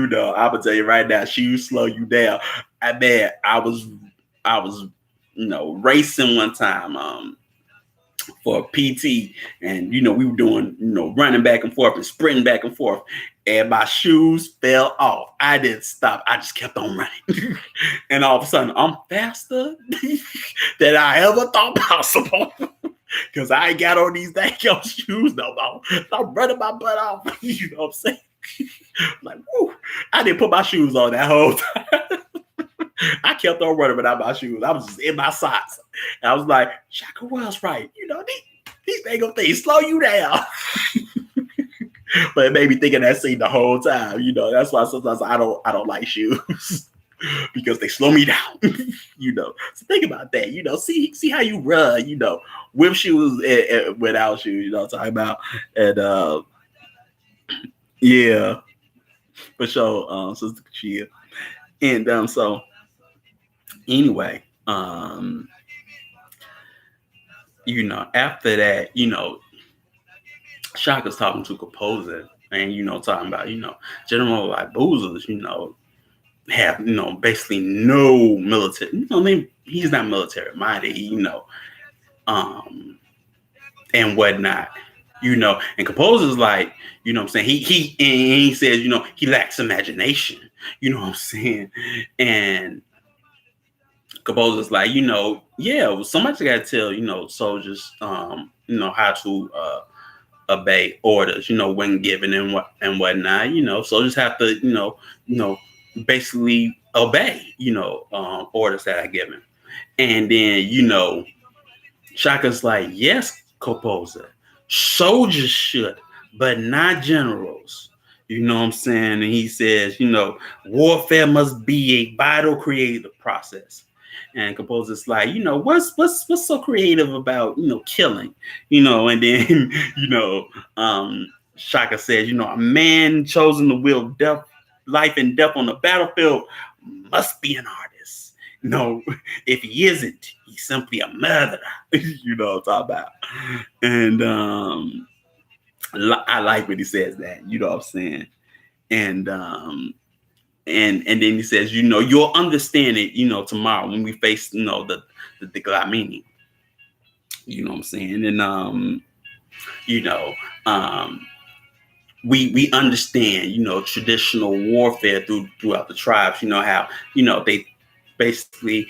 gonna tell you right now, shoes slow you down. I was racing one time for PT, and we were doing running back and forth and sprinting back and forth, and my shoes fell off. I didn't stop. I just kept on running. And all of a sudden I'm faster than I ever thought possible. Because I ain't got on these dang shoes no more. I'm running my butt off. You know what I'm saying? Like, woo, I didn't put my shoes on that whole time. I kept on running without my shoes. I was just in my socks. And I was like, Shaka was right. These dang things slow you down. But it made me think of that scene the whole time. That's why sometimes I don't like shoes. Because they slow me down. So think about that. See how you run, with shoes and without shoes, what I'm talking about. And yeah, for sure, Sister Chia. And so anyway, after that, Shaka's talking to Composer and talking about, General like Boozers, have basically no military. He's not military minded, and whatnot, And Composer's like, what I'm saying, he says, he lacks imagination, what I'm saying, and Composer's like, yeah, well, somebody's got to tell soldiers, how to obey orders, when given and whatnot, soldiers have to, basically obey, orders that are given. And then, Shaka's like, yes, Composer, soldiers should, but not generals. You know what I'm saying? And he says, warfare must be a vital creative process. And Composer's like, what's so creative about, killing, and then, Shaka says, a man chosen to wield life and death on the battlefield must be an artist. If he isn't, he's simply a murderer. You know what I'm talking about. And I like when he says that, you know what I'm saying? And and then he says, you'll understand it, tomorrow when we face, the Glamini. You know what I'm saying? And we understand, traditional warfare throughout the tribes. You know how they basically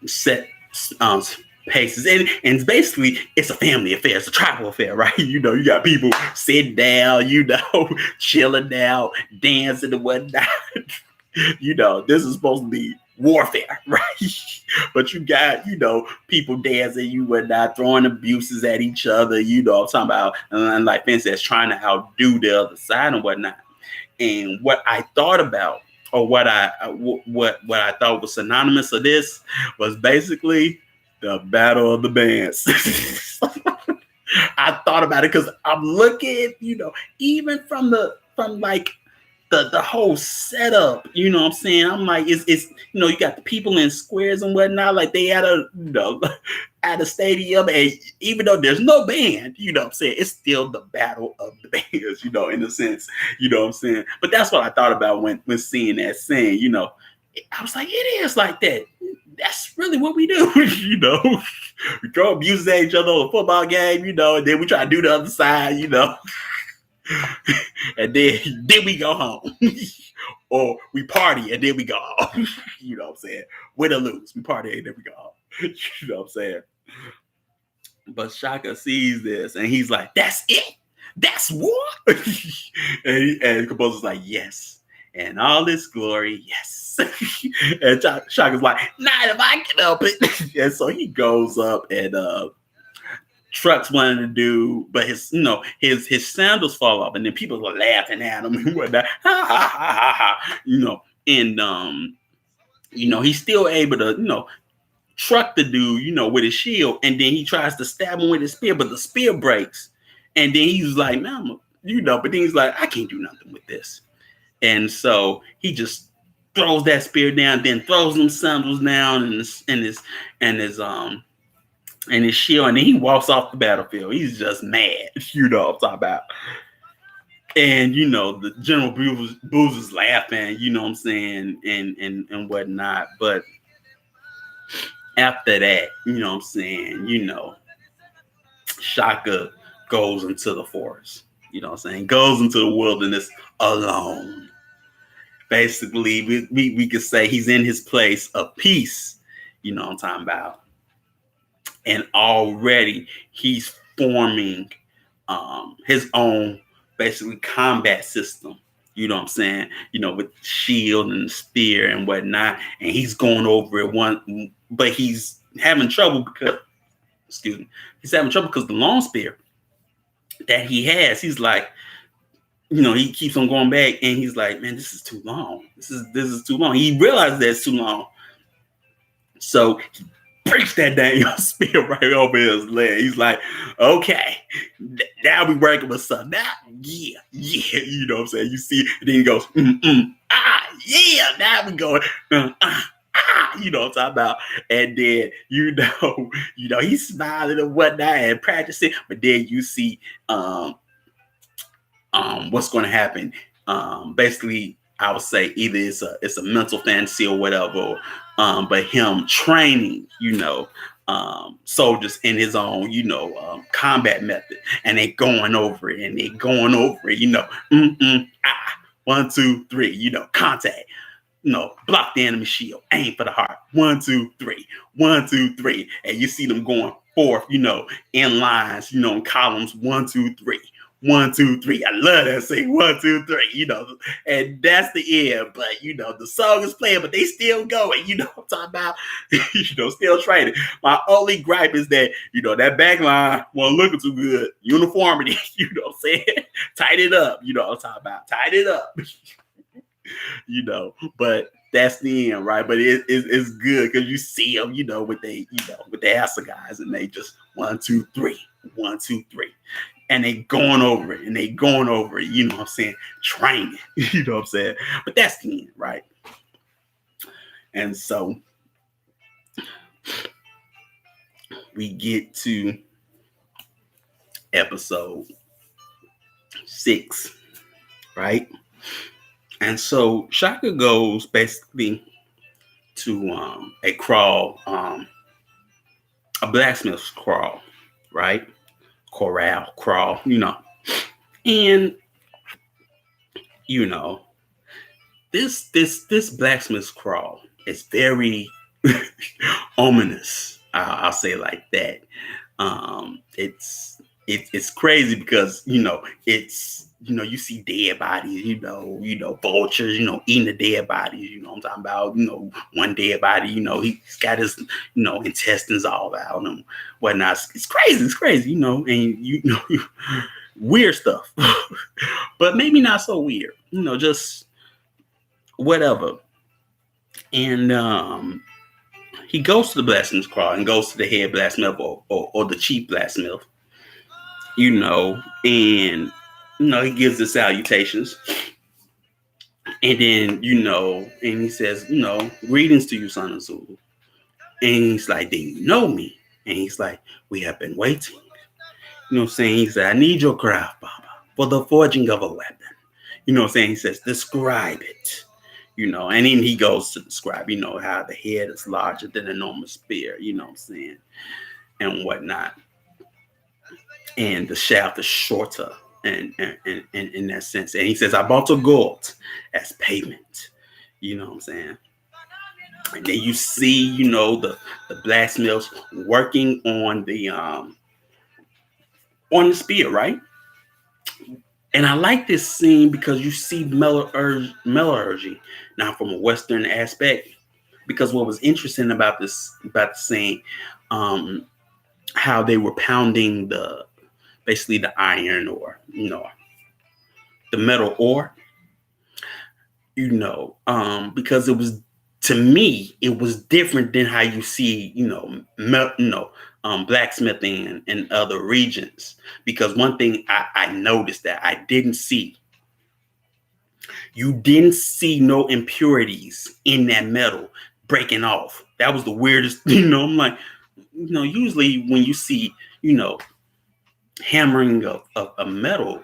set um, paces, and basically it's a family affair, it's a tribal affair, right? You got people sitting down, chilling out, dancing and whatnot. This is supposed to be warfare, right? But you got, people dancing, you whatnot, throwing abuses at each other, I'm talking about, and like Finn says, trying to outdo the other side and whatnot. And what I thought about, or what I thought was synonymous of this, was basically the battle of the bands. I thought about it because I'm looking, even from like the whole setup, what I'm saying? I'm like, it's you got the people in squares and whatnot, like they at a at a stadium, and even though there's no band, what I'm saying, it's still the battle of the bands, in a sense, what I'm saying. But that's what I thought about when seeing that scene, I was like, it is like that. That's really what we do, We throw abuse at each other on a football game, and then we try to do the other side, and then we go home. Or we party and then we go home. You know what I'm saying? Win or lose. We party and then we go home. You know what I'm saying? But Shaka sees this and he's like, that's it? That's war? and the composer's like, yes. And all this glory, yes. And Shaka's like, not if I can help it. And so he goes up and Trucks wanted to do, but his sandals fall off, and then people are laughing at him and whatnot. Ha ha ha ha ha. And he's still able to, truck the dude, with his shield, and then he tries to stab him with his spear, but the spear breaks. And then he's like, man, but then he's like, I can't do nothing with this. And so he just throws that spear down, then throws them sandals down and his shield, and then he walks off the battlefield. He's just mad, what I'm talking about. And the General Booz is laughing, what I'm saying, and whatnot. But after that, what I'm saying, Shaka goes into the forest, what I'm saying, goes into the wilderness alone. Basically, we could say he's in his place of peace, what I'm talking about. And already he's forming his own basically combat system, what I'm saying, with shield and spear and whatnot. And he's going over it but he's having trouble because the long spear that he has, he's like, he keeps on going back and he's like, man, this is too long. This is too long. He realizes that it's too long. So he breaks that dang spear right over his leg. He's like, okay, now we working with something. Now, yeah, you know what I'm saying? You see, and then he goes, yeah, now we going, you know what I'm talking about? And then, he's smiling and whatnot and practicing, but then you see what's going to happen. Basically, I would say either it's a mental fantasy or whatever, but him training, soldiers in his own, combat method, and they going over it, 1, 2, 3, contact. Block the enemy shield, aim for the heart. 1, 2, 3, 1, 2, 3, and you see them going forth, in lines, in columns. 1, 2, 3. 1, 2, 3. I love that saying 1, 2, 3, and that's the end. But the song is playing, but they still going, what I'm talking about, still training. My only gripe is that, that back line wasn't looking too good. Uniformity, what I'm saying? Tighten it up, what I'm talking about. Tighten it up. But that's the end, right? But it's good because you see them, with the assegais, and they just 1, 2, 3, 1, 2, 3. And they going over it, what I'm saying? Training, what I'm saying? But that's the end, right? And so we get to episode 6, right? And so Shaka goes basically to a crawl, a blacksmith's crawl, right? Corral crawl, and you know, this blacksmith's crawl is very ominous. I'll say it like that. It's crazy because it's you see dead bodies, vultures, eating the dead bodies. I'm talking about one dead body. He's got his intestines all out and whatnot. It's crazy. It's crazy. And weird stuff, but maybe not so weird. Just whatever. And he goes to the blacksmith's crawl and goes to the head blacksmith or the chief blacksmith, and he gives the salutations. And then, and he says, greetings to you, son of Zulu. And he's like, do you know me? And he's like, we have been waiting. Saying? He said, I need your craft, Baba, for the forging of a weapon. Saying? He says, describe it. And then he goes to describe, how the head is larger than a normal spear, and whatnot. And the shaft is shorter and in that sense. And he says, I bought a gold as payment. And then you see, the blacksmiths working on the spear, right? And I like this scene because you see metallurgy now from a Western aspect. Because what was interesting about the scene, how they were pounding basically the iron or the metal ore, because it was, to me, it was different than how you see blacksmithing in other regions. Because one thing I noticed that I didn't see, you didn't see no impurities in that metal breaking off. That was the weirdest. I'm like, usually when you see hammering of a metal,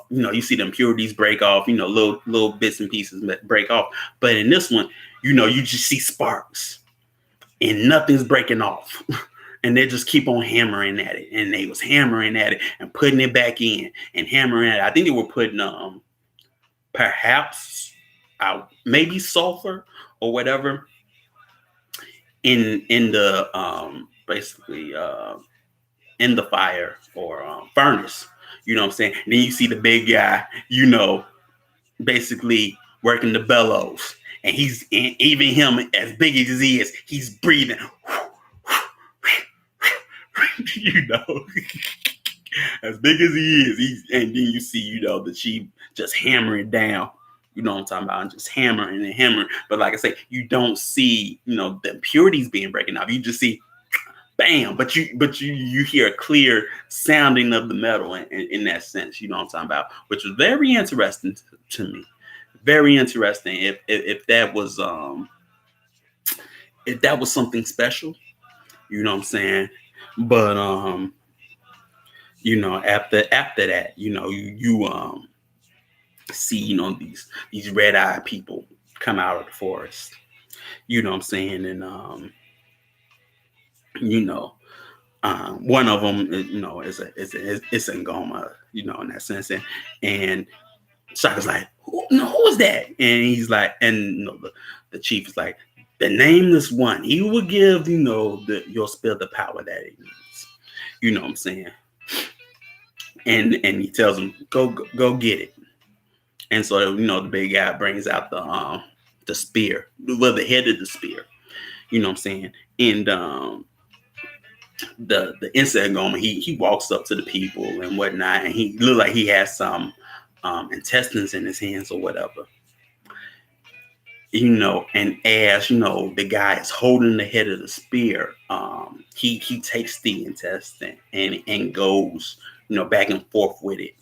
you see the impurities break off, little bits and pieces break off. But in this one, you just see sparks and nothing's breaking off. And they just keep on hammering at it. And they was hammering at it and putting it back in and hammering at it. I think they were putting perhaps maybe sulfur or whatever in the basically in the fire or furnace. You know what I'm saying? And then you see the big guy, basically working the bellows. And even him, as big as he is, he's breathing. As big as he is, and then you see, the chief just hammering down. You know what I'm talking about? And just hammering and hammering. But like I say, you don't see, the impurities being breaking off. You just see bam, but you hear a clear sounding of the metal in that sense, you know what I'm talking about, which was very interesting to me. Very interesting. If that was something special, you know what I'm saying. But after that, you see, these red-eyed people come out of the forest. You know what I'm saying, and one of them, is a Ngoma, in that sense, and Shaka's like, who is that? And he's like, and the chief is like, the nameless one. He will give your spill the power that it needs. You know what I'm saying? And he tells him, go get it. And so the big guy brings out the spear, well, the head of the spear. You know what I'm saying? And the insect Ngoma, he walks up to the people and whatnot, and he looked like he has some intestines in his hands or whatever. And as the guy is holding the head of the spear, he takes the intestine and goes back and forth with it,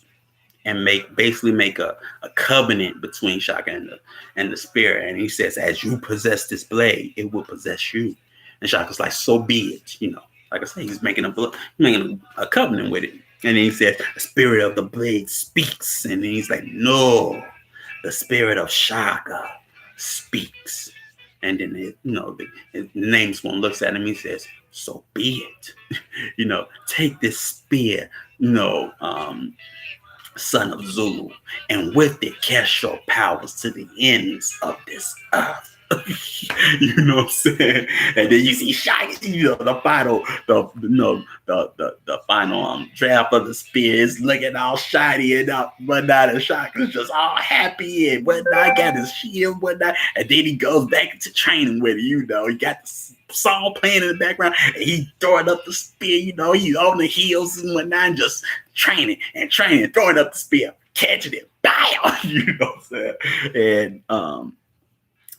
and make a covenant between Shaka and the spirit. And he says, as you possess this blade, it will possess you. And Shaka's like, so be it. Like I say, he's making a covenant with it. And then he says, the spirit of the blade speaks. And then he's like, no, the spirit of Shaka speaks. And then the name's one looks at him. He says, so be it. Take this spear, son of Zulu, and with it cast your powers to the ends of this earth. You know what I'm saying? And then you see Shaka, the final, the final draft of the spear is looking all shiny and up, whatnot, and Shaka's just all happy and whatnot, got his shield, whatnot, and then he goes back into training with it, he got the song playing in the background, and he throwing up the spear, he's on the heels and whatnot, and just training, throwing up the spear, catching it, bow, you know what I'm saying? And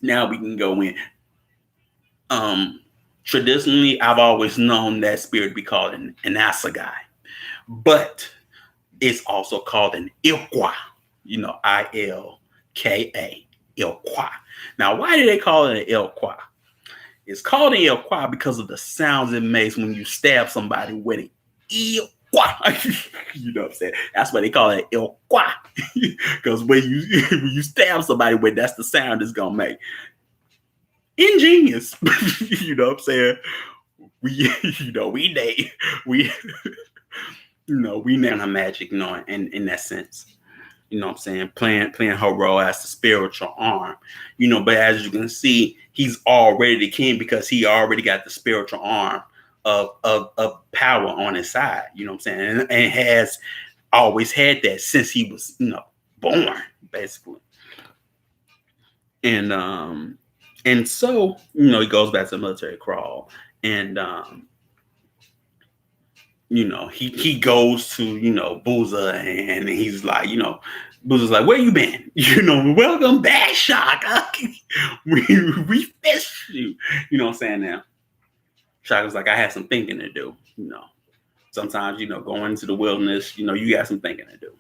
now we can go in. Traditionally, I've always known that spirit to be called an Assegai, but it's also called an Ilkwa, Ilka, Ilkwa. Now, why do they call it an Ilkwa? It's called an Ilkwa because of the sounds it makes when you stab somebody with it. Ilkwa. You know what I'm saying? That's why they call it Ilkwa. Because when you stab somebody with, that's the sound it's going to make. Ingenious. You know what I'm saying? We name her magic, in that sense. You know what I'm saying? Playing her role as the spiritual arm. But as you can see, he's already the king because he already got the spiritual arm of power on his side. You know what I'm saying? And has always had that since he was, born, basically. And so, he goes back to the military crawl, and he goes to, Booza, and he's like, Booza's like, where you been? Welcome back, Shaka. we missed you. You know what I'm saying now? Shaka's like, I had some thinking to do. Sometimes, going into the wilderness, you got some thinking to do.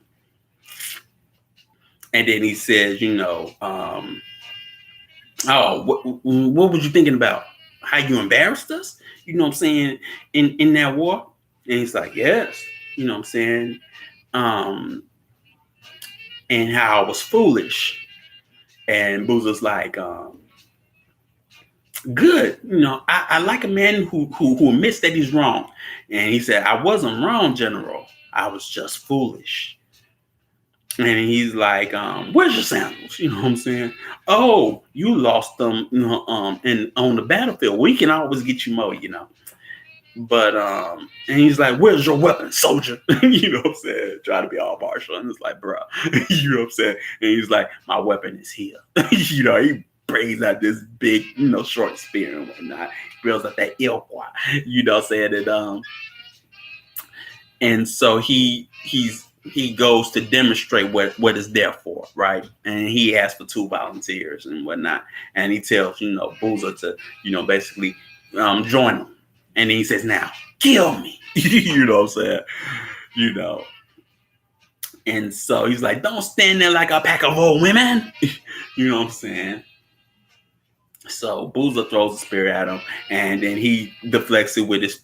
And then he says, oh, what was you thinking about? How you embarrassed us? You know what I'm saying? In that war? And he's like, yes. You know what I'm saying? And how I was foolish. And Booza's like, good. I like a man who admits that he's wrong. And he said, I wasn't wrong, General. I was just foolish. And he's like, where's your sandals? You know what I'm saying? Oh, you lost them, and on the battlefield. We can always get you more, But and he's like, where's your weapon, soldier? You know what I'm saying? Try to be all partial. And it's like, bro, you know what I'm saying? And he's like, my weapon is here. He brings out this big, short spear and whatnot. He brings out that Ilkwa, you know what I'm saying? And so he goes to demonstrate what is there for, right? And he asks for 2 volunteers and whatnot. And he tells, Booza to, basically join him. And then he says, now, kill me. You know what I'm saying? And so he's like, don't stand there like a pack of old women. You know what I'm saying? So Booza throws the spear at him, and then he deflects it with his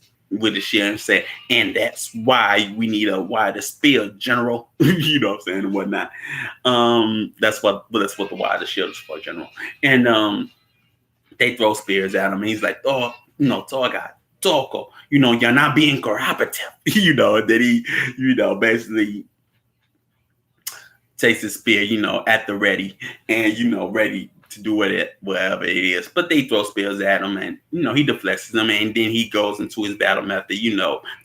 shield and say, and that's why we need a wider spear, General. You know what I'm saying, and whatnot. That's what the wider shield is for, General. And they throw spears at him, and he's like, oh, Toga, Toko, you're not being cooperative. And then he, basically takes his spear, at the ready, and ready to do whatever it is. But they throw spears at him, and he deflects them, and then he goes into his battle method,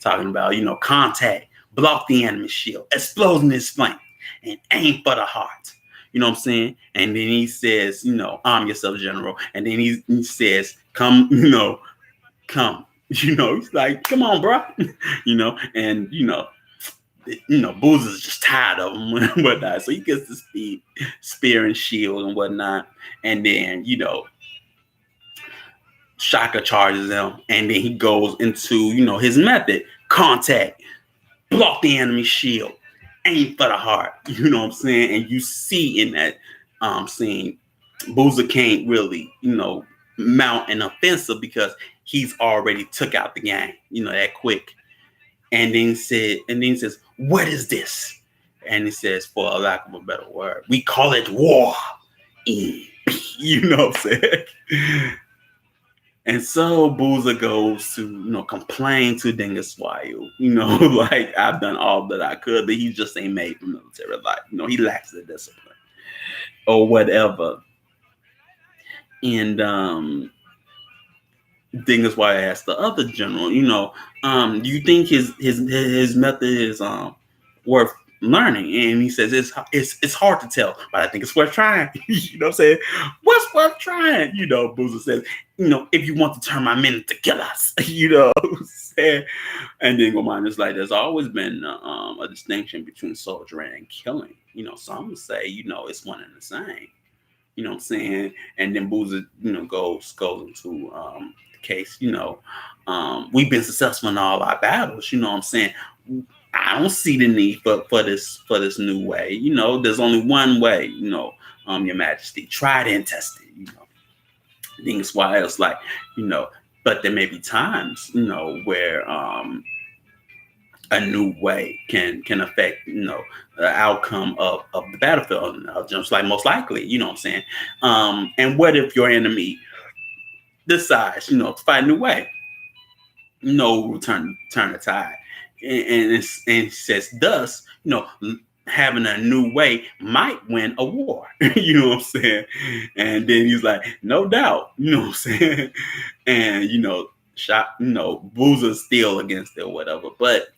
talking about contact, block the enemy shield, explode in his flank, and aim for the heart. You know what I'm saying? And then he says, arm yourself, General. And then he says, come, come. He's like, come on, bro. And Booza's just tired of him and whatnot. So he gets the spear and shield and whatnot. And then, Shaka charges him. And then he goes into, his method. Contact. Block the enemy shield. Aim for the heart. You know what I'm saying? And you see in that scene, Booza can't really, mount an offensive because he's already took out the gang, that quick. And then he says, what is this? And he says, for a lack of a better word, we call it war. You know what I'm saying? And so Boozer goes to, complain to Dingaswayo, like I've done all that I could, but he just ain't made for military life. He lacks the discipline or whatever. And Dingaswayo asked the other general, do you think his method is worth learning? And he says it's hard to tell, but I think it's worth trying. You know what I'm saying? What's worth trying? Boozer says, if you want to turn my men into killers, saying. And then Goman is like, there's always been a distinction between soldiering and killing. Some would say, it's one and the same. You know what I'm saying? And then Boozer, goes into the case, we've been successful in all our battles, you know what I'm saying? I don't see the need for this new way. There's only one way, Your Majesty. Tried and tested, I think it's why it's like, but there may be times, where a new way can affect, the outcome of the battlefield. Just like most likely, you know what I'm saying? And what if your enemy decides, to fight a new way? Turn the tide. And it says, thus, having a new way might win a war. You know what I'm saying? And then he's like, no doubt, you know what I'm saying? And, shot, Boozer's still against it or whatever. But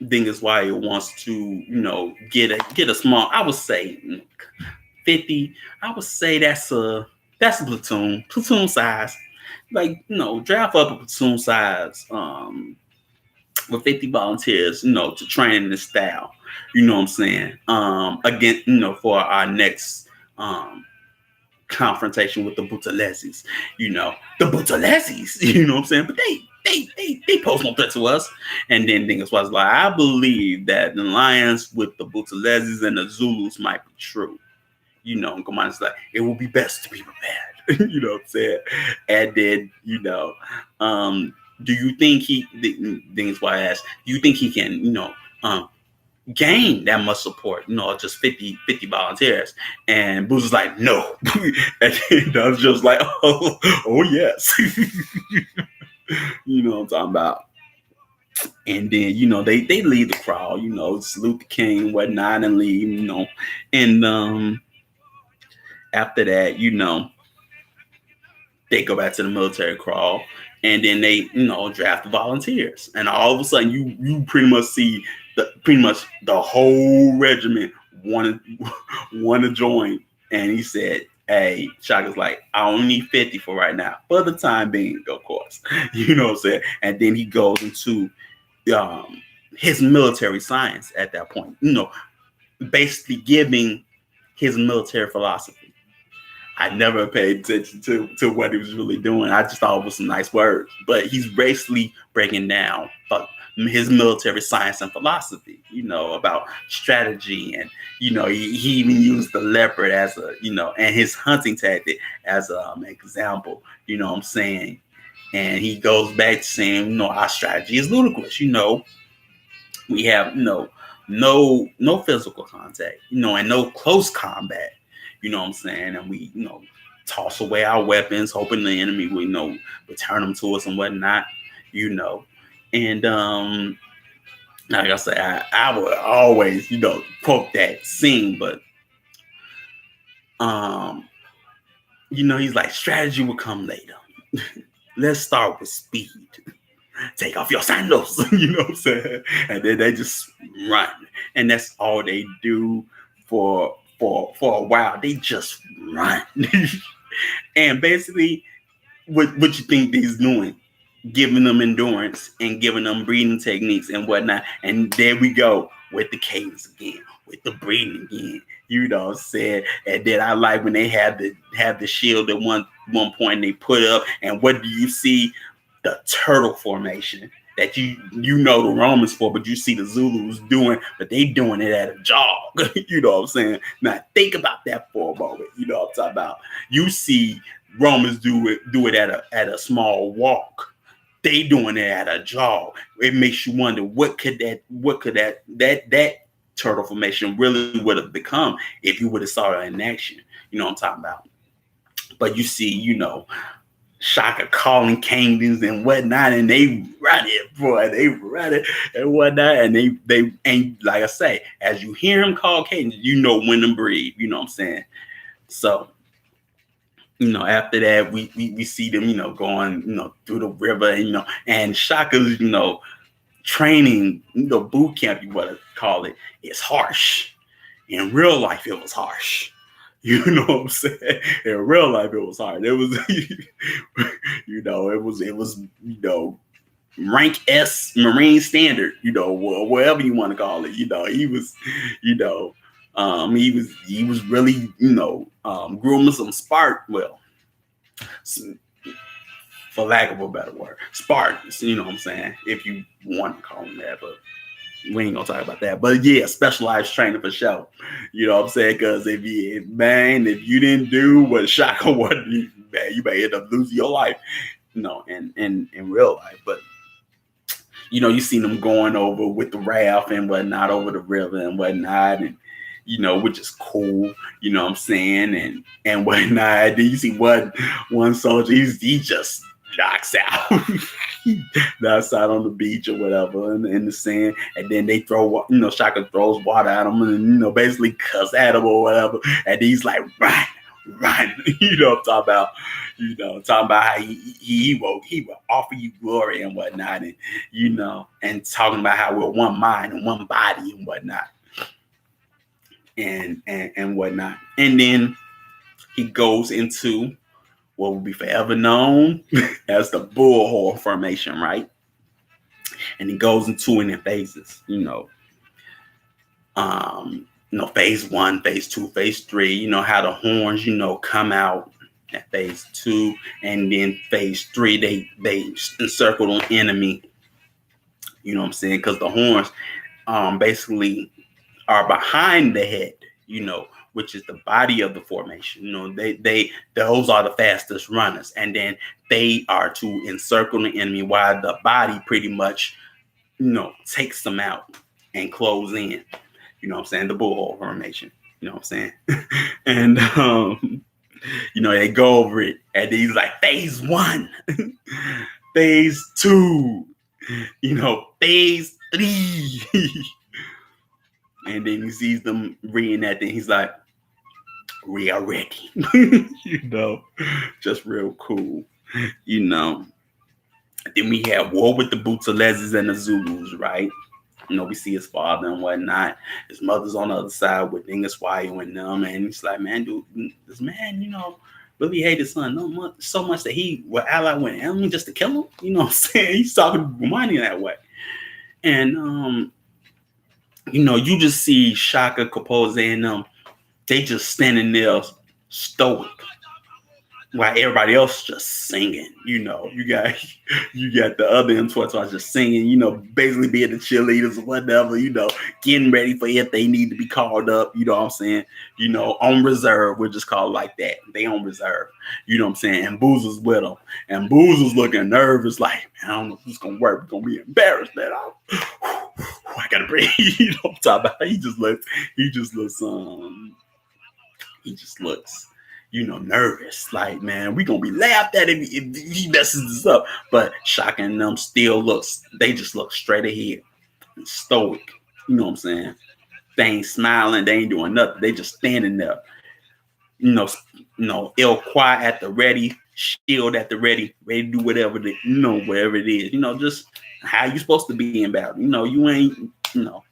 Dingaswayo wants to, get a small, I would say 50. I would say that's a platoon size. Like, draft up a platoon size with 50 volunteers, to train in this style. You know what I'm saying? Again, for our next confrontation with the Butaleses. The Butaleses, you know what I'm saying? But they pose no threat to us. And then Dingus was like, I believe that the alliance with the Butaleses and the Zulus might be true. And Coman's like, it will be best to be prepared. You know what I'm saying? And then, do you think Dingus why I asked, do you think he can, gain that much support, just 50 volunteers? And Boozer's like, no. And I was just like, oh yes. You know what I'm talking about. And then, they lead the crowd, salute the king, whatnot, and leave, and after that, they go back to the military crawl, and then they, draft the volunteers, and all of a sudden you pretty much see the whole regiment want to join. And he said, hey, Shaka's like, I only need 50 for right now, for the time being, of course. You know what I'm saying? And then he goes into his military science at that point, basically giving his military philosophy. I never paid attention to what he was really doing. I just thought it was some nice words. But he's basically breaking down his military science and philosophy, about strategy. And, he even used the leopard as a, and his hunting tactic as an example, you know what I'm saying? And he goes back to saying, our strategy is ludicrous. We have, no physical contact, and no close combat. You know what I'm saying? And we, toss away our weapons, hoping the enemy will, return them to us and whatnot, And like I said, I would always, quote that scene, but he's like, strategy will come later. Let's start with speed. Take off your sandals, you know what I'm saying? And then they just run. And that's all they do for a while. They just run. And basically, what you think he's doing? Giving them endurance and giving them breathing techniques and whatnot. And there we go with the cadence again, with the breathing again. You know what I'm saying? And then I like when they have the shield at one point they put up, and what do you see? The turtle formation that the Romans for, but you see the Zulus doing, but they doing it at a jog. You know what I'm saying? Now think about that for a moment. You know what I'm talking about? You see Romans do it at a small walk. They doing it at a jog. It makes you wonder what could that turtle formation really would have become if you would have saw it in action. You know what I'm talking about? But you see, Shaka calling kingdoms and whatnot, and they run it, boy. They run it and whatnot, and they and like I say, as you hear him call kingdoms, when to breathe. You know what I'm saying? So, after that, we see them, going, through the river, and Shaka's, training, boot camp, you want to call it, is harsh. In real life, it was harsh. You know what I'm saying? In real life, it was hard. It was, it was, rank S Marine standard, whatever you want to call it. He was, he was really, grooming some spark. Well, for lack of a better word, Spartans. You know what I'm saying? If you want to call them that, but we ain't gonna talk about that. But yeah, specialized training for sure. You know what I'm saying? Because if you didn't do what Shaka wanted, man, you may end up losing your life. In real life. But you see them going over with the raft and whatnot over the river and whatnot, and which is cool. You know what I'm saying? And whatnot. Then you see one soldier, he just knocks out. Knocks out on the beach or whatever in the sand, and then they throw, Shaka throws water at him and basically cuss at him or whatever, and he's like, run. I'm talking about, how he will offer you glory and whatnot, and and talking about how we're one mind and one body and whatnot, and whatnot, and then he goes into what will be forever known as the bullhorn formation, right? And he goes into it in phases, phase 1, phase 2, phase 3, how the horns, come out at phase 2, and then phase 3, they encircle an enemy, you know what I'm saying? Because the horns basically are behind the head, which is the body of the formation. Those are the fastest runners, and then they are to encircle the enemy while the body pretty much, takes them out and close in. You know what I'm saying? The bullhorn formation. You know what I'm saying? And they go over it, and he's like, phase 1, phase 2, phase 3. And then he sees them reading that thing. He's like, we are ready. Just real cool. Then we have war with the Butaleses and the Zulus, right? We see his father and whatnot. His mother's on the other side with Ingersoll and them. And he's like, man, dude, this man, really hate his son so much that he will ally with him just to kill him. You know what I'm saying? He's talking to Hermione that way. And, you just see Shaka, Kapose, and them. They just standing there stoic, while everybody else just singing. You got the other M12 just singing, basically being the cheerleaders or whatever, getting ready for if they need to be called up, you know what I'm saying? On reserve, we'll just call it like that. They on reserve, you know what I'm saying? And Booz was with them, and Booz was looking nervous, like, man, I don't know if it's gonna work. We're gonna be embarrassed, man. I gotta breathe. You know what I'm talking about? He just looks nervous. Like, man, we gonna be laughed at if he messes this up. But Shaka and them they just look straight ahead and stoic. You know what I'm saying? They ain't smiling, they ain't doing nothing. They just standing there. Ill-Kwa at the ready, shield at the ready to do whatever wherever it is. Just how you supposed to be in battle. You ain't, you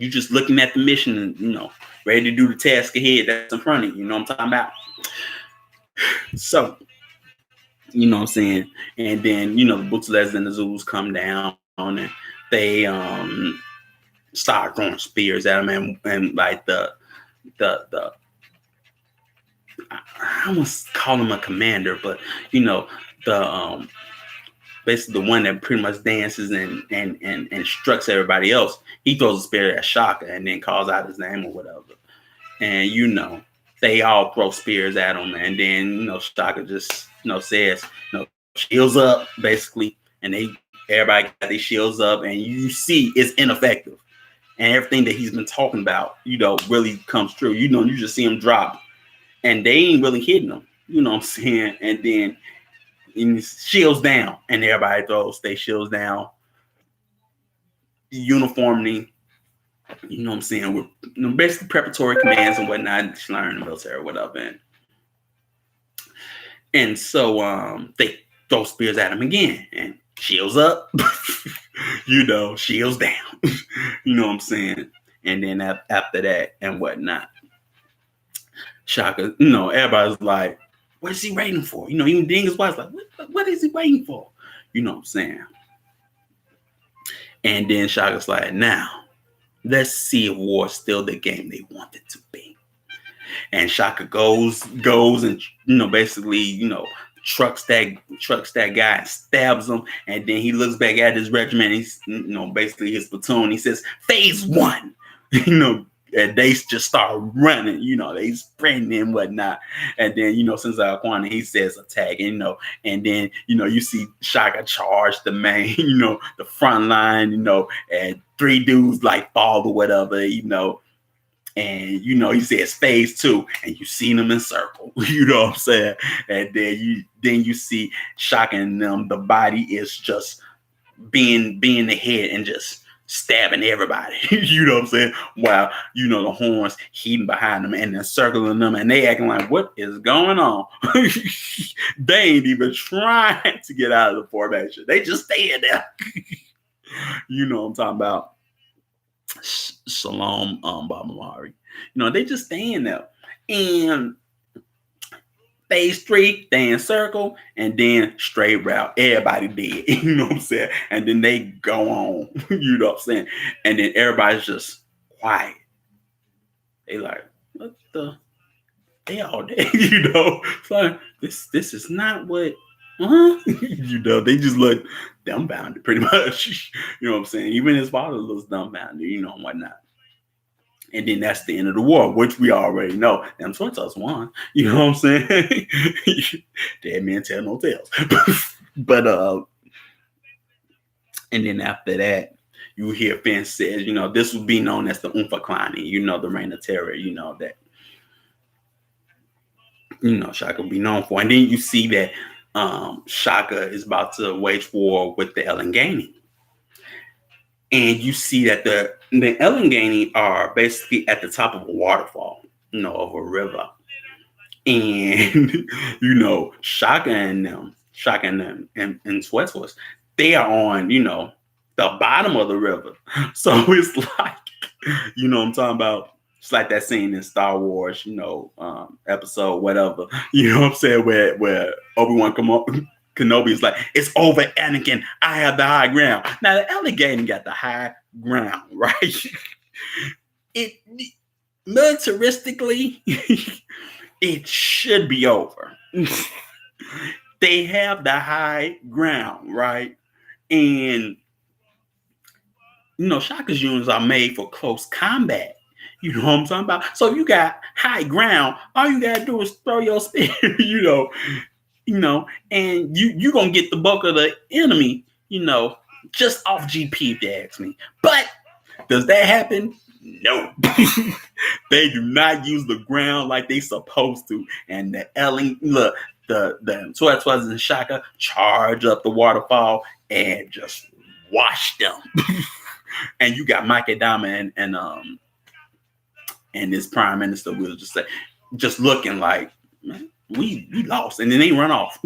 just looking at the mission and, ready to do the task ahead that's in front of you. You know what I'm talking about? So, you know what I'm saying? And then, the Butaleses and the Zulus come down and they start throwing spears at them, and like the I almost call him a commander, but the basically the one that pretty much dances and instructs everybody else, he throws a spear at Shaka and then calls out his name or whatever. And they all throw spears at him, and then Shaka just says, shields up, basically, and everybody got their shields up, and you see it's ineffective. And everything that he's been talking about, really comes true. You just see him drop. and they ain't really hitting them. You know what I'm saying? And then shields down, and everybody throws their shields down uniformly. You know what I'm saying? With basically preparatory commands and whatnot, learn the military or whatever. And so they throw spears at him again, and shields up, shields down. You know what I'm saying? And then after that and whatnot, Shaka, everybody's like, what is he waiting for? Even Dingus was like, what is he waiting for? You know what I'm saying? And then Shaka's like, now, let's see if war's still the game they want it to be. And Shaka goes and basically trucks that guy and stabs him, and then he looks back at his regiment. He's basically his platoon. He says, "Phase 1," and they just start running. They sprinting and whatnot. And then since Aquana, he says attack, and then you see Shaka charge the main, the front line, and 3 dudes like fall or whatever, And he says phase 2, and you see them in circle. You know what I'm saying? And then you see Shaka and them. The body is just being the head and just stabbing everybody. You know what I'm saying? While the horns heating behind them and then circling them, and they acting like, what is going on? They ain't even trying to get out of the formation. They just staying there. You know what I'm talking about? Shalom, Babamari. They just staying there. And phase 3, they in circle, and then straight route. Everybody dead. You know what I'm saying? And then they go on. You know what I'm saying? And then everybody's just quiet. They like, what the? They all dead. It's like, this is not what. They just look dumbfounded, pretty much. You know what I'm saying? Even his father looks dumbfounded, and whatnot. And then that's the end of the war, which we already know. Them Sweatos won. You know what I'm saying? Dead men tell no tales. But and then after that, you hear Finn says, this would be known as the Umfaklani, the reign of terror, that Shaka will be known for. And then you see that Shaka is about to wage war with the Elengani. And you see that the Elengani are basically at the top of a waterfall, of a river. And, Shaka and them and Sweatos, they are on, the bottom of the river. So it's like, what I'm talking about? It's like that scene in Star Wars, episode, whatever. You know what I'm saying? Where Obi-Wan Kenobi is like, it's over, Anakin. I have the high ground. Now, the alligator got the high ground, right? It militaristically, it should be over. They have the high ground, right? And, Shaka's units are made for close combat. You know what I'm talking about? So if you got high ground, all you got to do is throw your spear, and you're going to get the bulk of the enemy, just off GP, if you ask me. But does that happen? No. They do not use the ground like they supposed to. And the Sweatos and Shaka charge up the waterfall and just wash them. And you got Mike Adama and this prime minister will just looking like, man, we lost, and then they run off.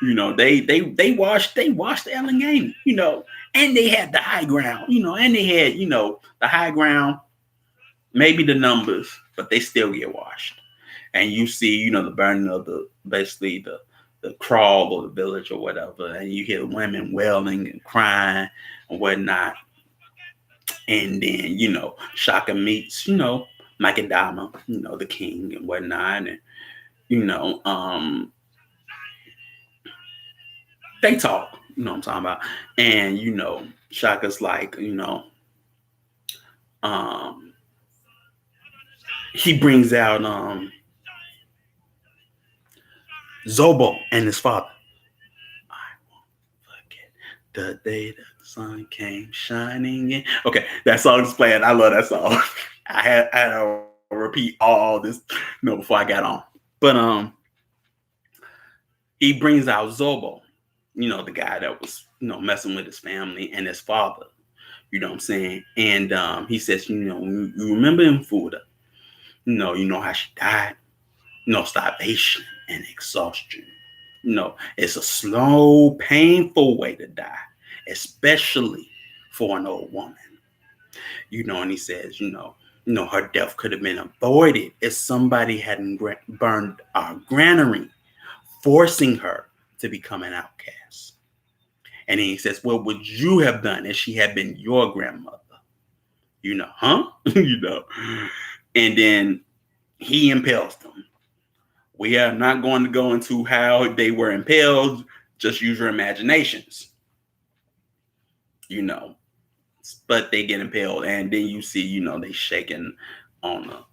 They washed the Allegheny, and they had the high ground, and they had the high ground, maybe the numbers, but they still get washed. And you see, the burning of basically the crawl or the village or whatever, and you hear women wailing and crying and whatnot. And then Shaka meets Mike Adama, the king and whatnot, and they talk, what I'm talking about. And Shaka's like, he brings out Zobo and his father. I won't forget the day that the sun came shining in. Okay, that song is playing. I love that song. I had to repeat all this before I got on. But he brings out Zobo, the guy that was, messing with his family and his father. You know what I'm saying? And he says, you remember in Fuda, you know how she died? Starvation and exhaustion. It's a slow, painful way to die, especially for an old woman. And he says, her death could have been avoided if somebody hadn't burned our granary, forcing her to become an outcast. And then he says, what would you have done if she had been your grandmother? Huh? And then he impels them. We are not going to go into how they were impelled. Just use your imaginations. But they get impaled, and then you see, they shaking on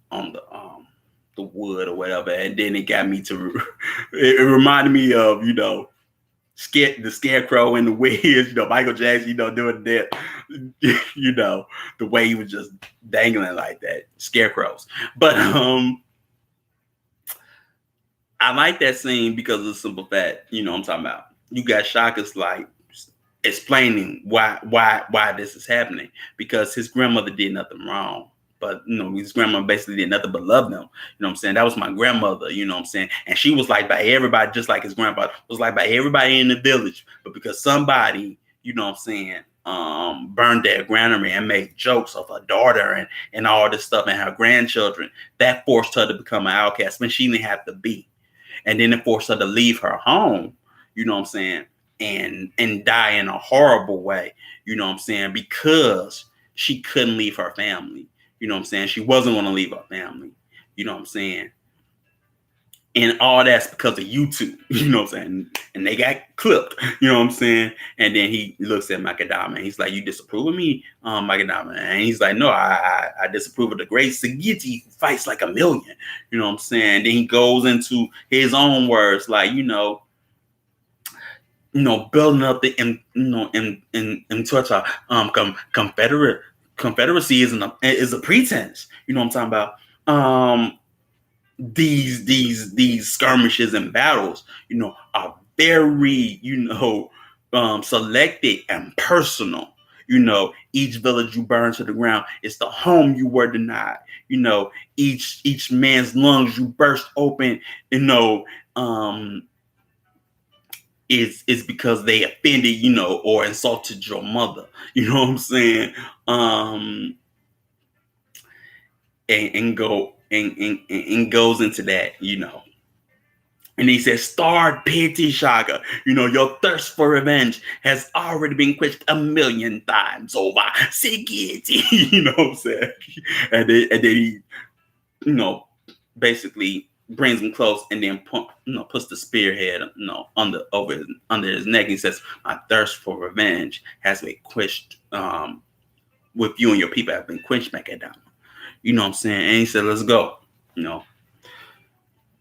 the wood or whatever, and then it got me to. It reminded me of the scarecrow in the Wiz, Michael Jackson, doing that, the way he was just dangling like that, scarecrows. But I like that scene because of the simple fact, what I'm talking about. You got Shaka's like explaining why this is happening, because his grandmother did nothing wrong. But his grandmother basically did nothing but love them. You know what I'm saying? That was my grandmother, you know what I'm saying? And she was liked by everybody, just like his grandfather was liked by everybody in the village. But because somebody, you know what I'm saying, burned their granary and made jokes of her daughter and all this stuff and her grandchildren, that forced her to become an outcast when she didn't have to be. And then it forced her to leave her home, you know what I'm saying, and die in a horrible way, you know what I'm saying, because she couldn't leave her family. You know what I'm saying? She wasn't going to leave her family. You know what I'm saying? And all that's because of YouTube. You know what I'm saying? And they got clipped. You know what I'm saying? And then he looks at Makadama and he's like, you disapprove of me, Makadama? And he's like, no, I disapprove of the great Sagiti who fights like a million. You know what I'm saying? Then he goes into his own words like, building up the Confederacy is a pretense. You know what I'm talking about? These skirmishes and battles, are very, selected and personal. Each village you burn to the ground is the home you were denied. Each man's lungs you burst open. Is because they offended, or insulted your mother. You know what I'm saying? And goes into that, And he says, starved pity, Shaka. Your thirst for revenge has already been quenched 1,000,000 times over. Sigiti. You know what I'm saying? And then he, basically brings him close and then puts the spearhead, under his neck. He says, my thirst for revenge has been quenched, with you and your people have been quenched, Macadam. You know what I'm saying? And he said, let's go.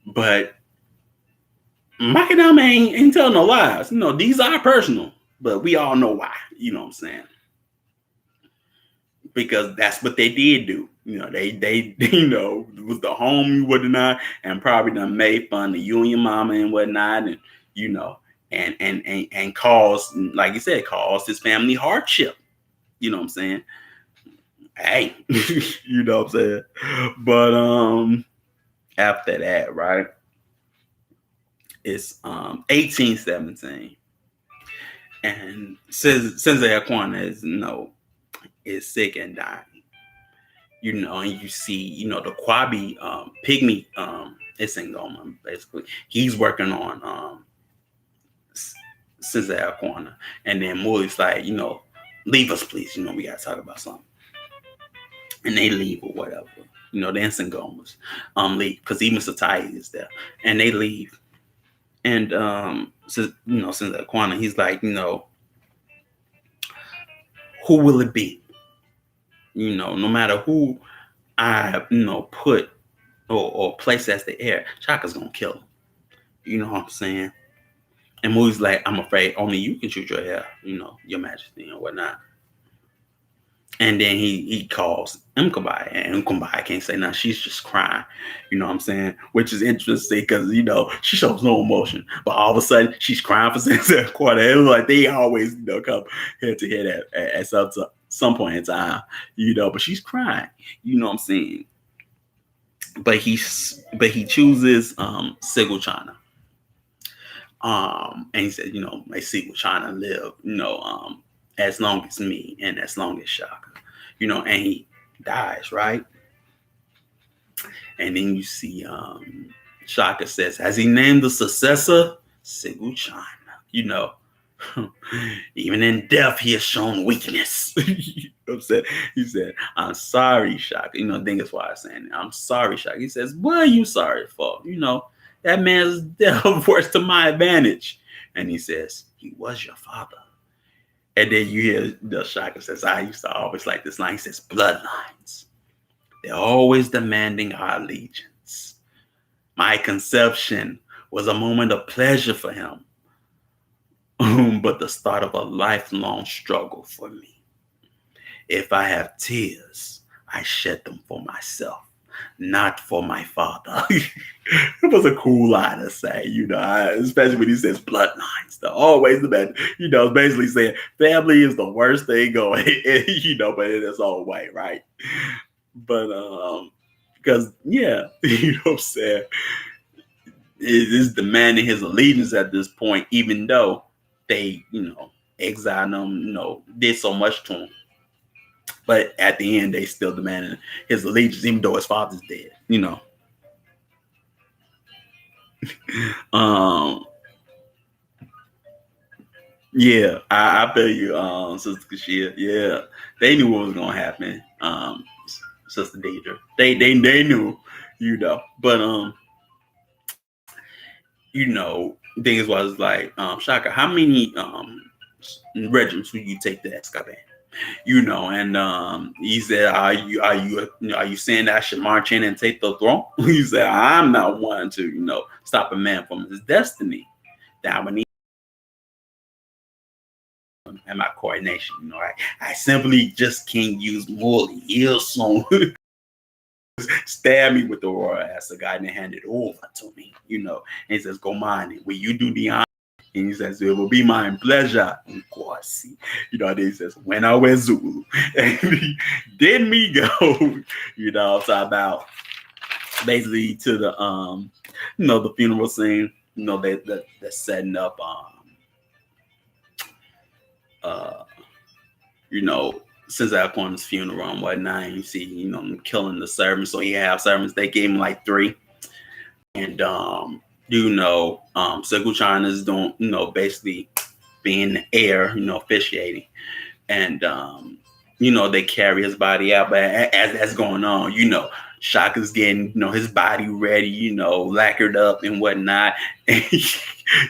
But Macadam ain't telling no lies. These are personal, but we all know why. You know what I'm saying? Because that's what they did do. They it was the home you were denied, and probably done made fun of you and your mama and whatnot, and and caused, like you said, caused his family hardship. You know what I'm saying? Hey, you know what I'm saying? But after that, right? It's 1817, and Sensei Aquana is sick and dying. And you see, the Kwabi pygmy Isengoma, basically. He's working on Sensei Aquana. And then Muli's like, leave us, please. We got to talk about something. And they leave or whatever. The Isengomas leave because even Satai is there. And they leave. And, Sensei Aquana, he's like, who will it be? No matter who I, put or place as the heir, Shaka's gonna kill him. You know what I'm saying? And Muli's like, I'm afraid only you can shoot your hair, your majesty and whatnot. And then he calls Mkabai, and Mkabai can't say nothing. She's just crying. You know what I'm saying? Which is interesting because, she shows no emotion. But all of a sudden, she's crying for Sensei Quarter. It was like they always, come head to head at some point in time, but she's crying. You know what I'm saying? But he chooses Sigil China. And he said, may Sigil China live, as long as me and as long as Shaka. And he dies, right? And then you see Shaka says, has he named the successor? Sigil China. Even in death, he has shown weakness. Upset. He said, I'm sorry, Shaka. I think that's why I'm saying it. I'm sorry, Shaka. He says, what are you sorry for? That man's death works to my advantage. And he says, he was your father. And then you hear the Shaka says, I used to always like this line. He says, bloodlines. They're always demanding our allegiance. My conception was a moment of pleasure for him, but the start of a lifelong struggle for me. If I have tears, I shed them for myself, not for my father. It was a cool line to say, especially when he says bloodlines. They're always the best. It's basically saying family is the worst thing going, but in its own way, right? But because what I'm saying, it is demanding his allegiance at this point, even though they, exiled him, did so much to him. But at the end, they still demanding his allegiance, even though his father's dead, Yeah, I feel you, Sister Kashia. Yeah, they knew what was gonna happen. Sister Deidre, they knew, But things was like, Shaka, how many regiments would you take to Escaban? And he said, are you saying that I should march in and take the throne? He said, I'm not one to, stop a man from his destiny. That would need and my coordination. I simply just can't use Morley. He'll soon stab me with the royal ass of God and hand it over to me. And he says, go mine. Will you do the honor? And he says, it will be my pleasure. Of course. Then he says, when I wear Zulu. And then me go, talk about basically to the the funeral scene, that's setting up since Alcorn's funeral and whatnot, you see, killing the servants. So he have servants, they gave him like 3. And Sigil China's doing, basically being the heir, officiating. And they carry his body out. But as that's going on, Shaka's getting, his body ready, lacquered up and whatnot. And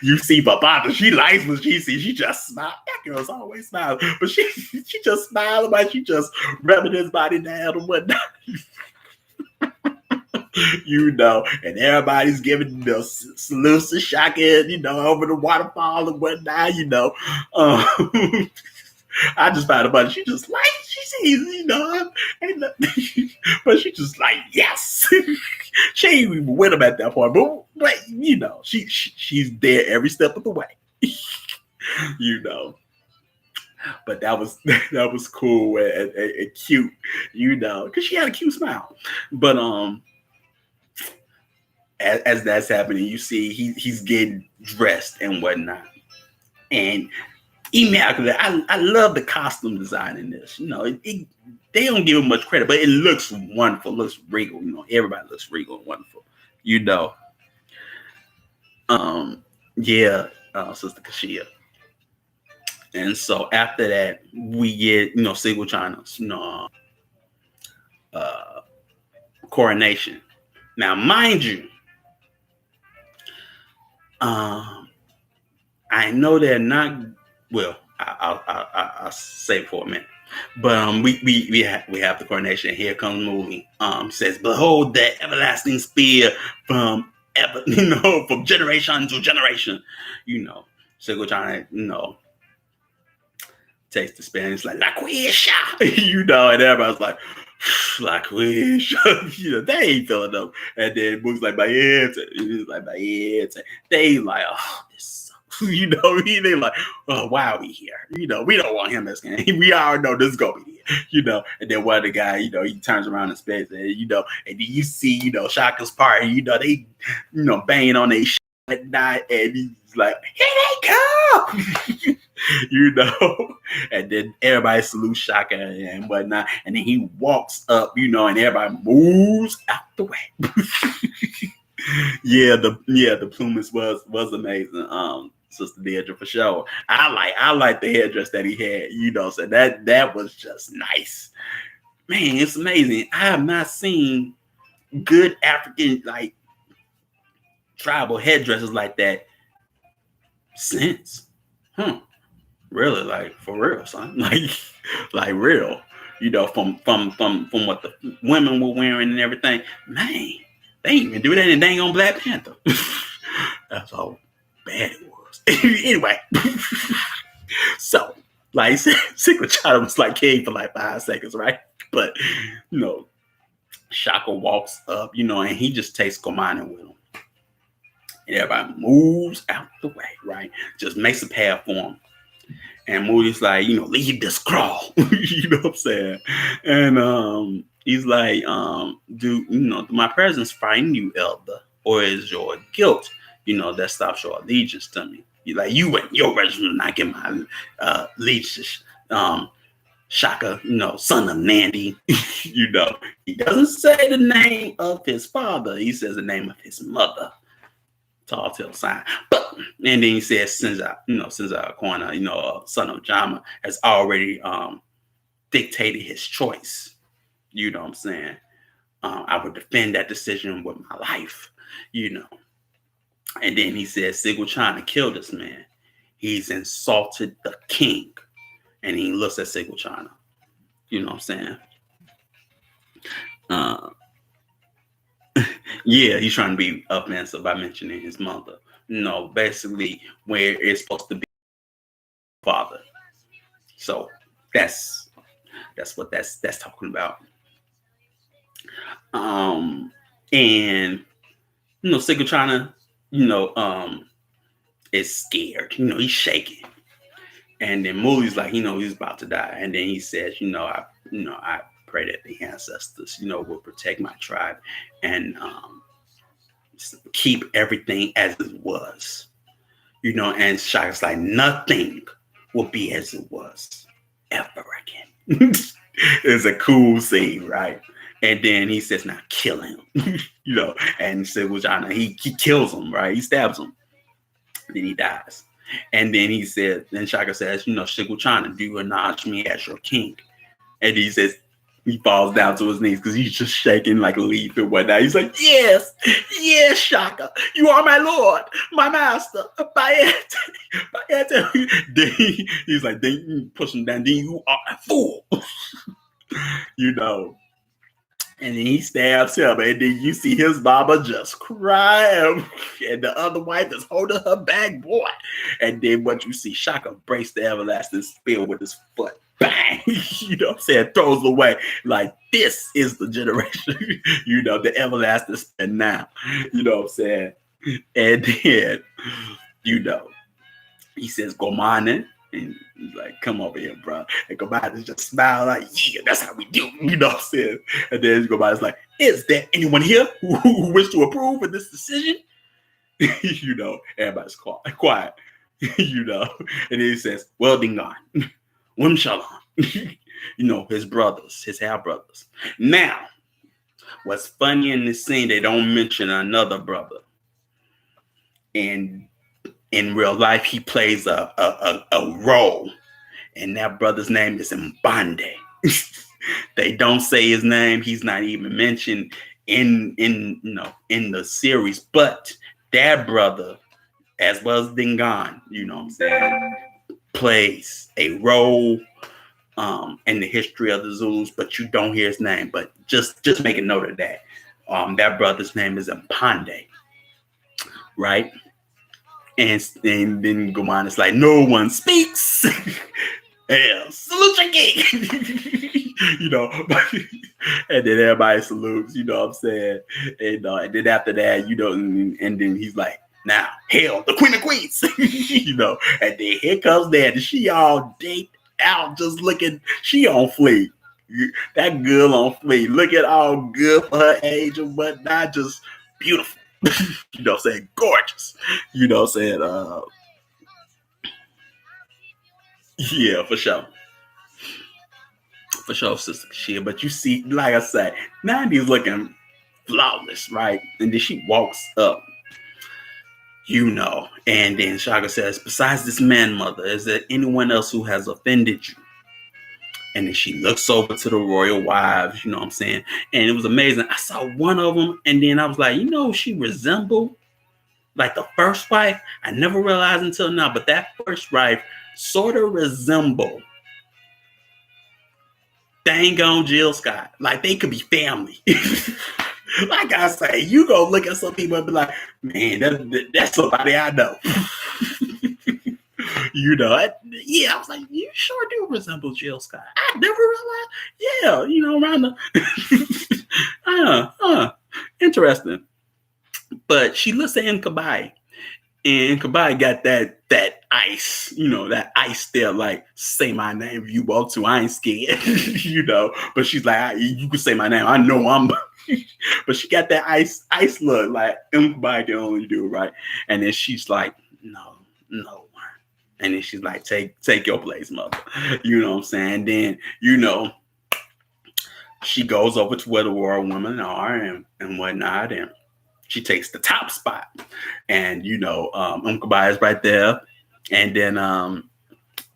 you see Babata, she likes what she sees. She just smiles. That girl's always smiling. But she just smiling, like she just rubbing his body down and whatnot. And everybody's giving the salutes to Shaka, over the waterfall and whatnot, I just found a bunch. She just like, she sees, but she just like, yes. She ain't even with him at that point, but she's there every step of the way. But that was cool and cute, because she had a cute smile. But as that's happening, you see he's getting dressed and whatnot, and immaculate. I love the costume design in this. They don't give him much credit, but it looks wonderful. It looks regal. Everybody looks regal and wonderful. Sister Kashia. And so after that, we get Sigil China's coronation. Now, mind you, I know they're not. Well, I'll say for a minute. But we have the coronation. Here comes the movie. Says, "Behold that everlasting spear from from generation to generation." Sigil China, takes the Spanish like La Quisha, you know, and everybody's like La Quisha, you know, they ain't feeling them. And then Mook's like Bayete, he's like Bayete. They like, oh, this sucks. You know, they like, oh, why are we here? You know, we don't want him as king. We already know this is gonna be here, you know. And then one of the guy, you know, he turns around in space, and you know, and then you see, you know, Shaka's party, you know, they, you know, banging on their at night, and he's like, here they come. You know, and then everybody salutes Shaka and whatnot, and then he walks up, you know, and everybody moves out the way. the plumage was amazing. Sister Deidre, for sure. I like the headdress that he had, you know, so that was just nice. Man, it's amazing. I have not seen good African like tribal headdresses like that since. Really, like for real, son. Like real. You know, from what the women were wearing and everything. Man, they ain't even do that in dang on Black Panther. That's how bad it was. Anyway, so like Secret Child was like king for like 5 seconds, right? But you know, Shaka walks up, you know, and he just takes Komani with him. And everybody moves out the way, right? Just makes a path for him. And Moody's like, you know, leave this crawl. You know what I'm saying? And he's like, do my presence frighten you, elder? Or is your guilt, you know, that stops your allegiance to me? You like, you and your regiment not get my allegiance. Shaka, you know, son of Nandi. You know, he doesn't say the name of his father. He says the name of his mother. Tall tale sign. But and then he says, since our corner, you know, son of Jama has already dictated his choice. You know what I'm saying? I would defend that decision with my life, you know. And then he says, Sigil trying to kill this man. He's insulted the king. And he looks at Sigil China. You know what I'm saying? Yeah, he's trying to be offensive by mentioning his mother. No, basically where it's supposed to be father. So that's what that's talking about. And you know, Sigil China, you know, is scared. You know, he's shaking. And then Mooley's like, you know, he's about to die. And then he says, I pray that the ancestors, you know, will protect my tribe and keep everything as it was. You know, and Shaka's like, nothing will be as it was ever again. It's a cool scene, right? And then he says, now kill him. You know, and he kills him, right? He stabs him. Then he dies. And then he said, then Shaka says, you know, Sigil China, do you acknowledge me as your king? And he says, he falls down to his knees because he's just shaking like a leaf and whatnot. He's like, yes, Shaka, you are my lord, my master. Then he's like, then you push him down, then you are a fool. You know. And then he stabs him, and then you see his mama just crying, and the other wife is holding her back, boy. And then what you see, Shaka breaks the everlasting spear with his foot. Bang! You know what I'm saying? Throws away. Like, this is the generation, you know, the everlasting spear now. You know what I'm saying? And then, you know, he says, go mining. And he's like, come over here, bro. And Gomada's just smile like, yeah, that's how we do. You know what I'm saying? And then Gomada's like, is there anyone here who wish to approve of this decision? You know, everybody's quiet. You know. And then he says, well, Dingan, Wimshalom. You know, his brothers, his half brothers. Now, what's funny in this scene, they don't mention another brother. And in real life, he plays a role, and that brother's name is Mbande. They don't say his name; he's not even mentioned in the series. But that brother, as well as Dingan, you know what I'm saying, plays a role in the history of the Zulus. But you don't hear his name. But just make a note of that. That brother's name is Mbande, right? And then Goman is like, no one speaks. Hell, salute your king. You know, and then everybody salutes, you know what I'm saying? And then after that, you know, and then he's like, now, hell, the queen of queens, you know, and then here comes that, and she all decked out, just looking, she on fleek. That girl on fleek, looking all good for her age and whatnot, just beautiful. You know what I'm saying? Gorgeous. You know what I'm saying? Yeah, for sure. For sure, sister shit. But you see, like I said, 90's looking flawless, right? And then she walks up, you know, and then Shaka says, besides this man, mother, is there anyone else who has offended you? And then she looks over to the royal wives, you know what I'm saying? And it was amazing. I saw one of them, and then I was like, you know, she resembled like the first wife. I never realized until now, but that first wife sort of resembled dang on Jill Scott. Like they could be family. Like I say, you go look at some people and be like, man, that's somebody I know. You know, yeah, I was like, you sure do resemble Jill Scott. I never realized. Yeah, you know, around the interesting. But she looks at Nkabai, and Nkabai got that ice, you know, that ice there, like, say my name if you want to. I ain't scared, you know. But she's like, you can say my name. I know I'm. But she got that ice look, like Nkabai can only do, right? And then she's like, no. And then she's like, take your place, mother. You know what I'm saying? Then, you know, she goes over to where the royal women are and whatnot, and she takes the top spot. And, you know, Nkabai is right there. And then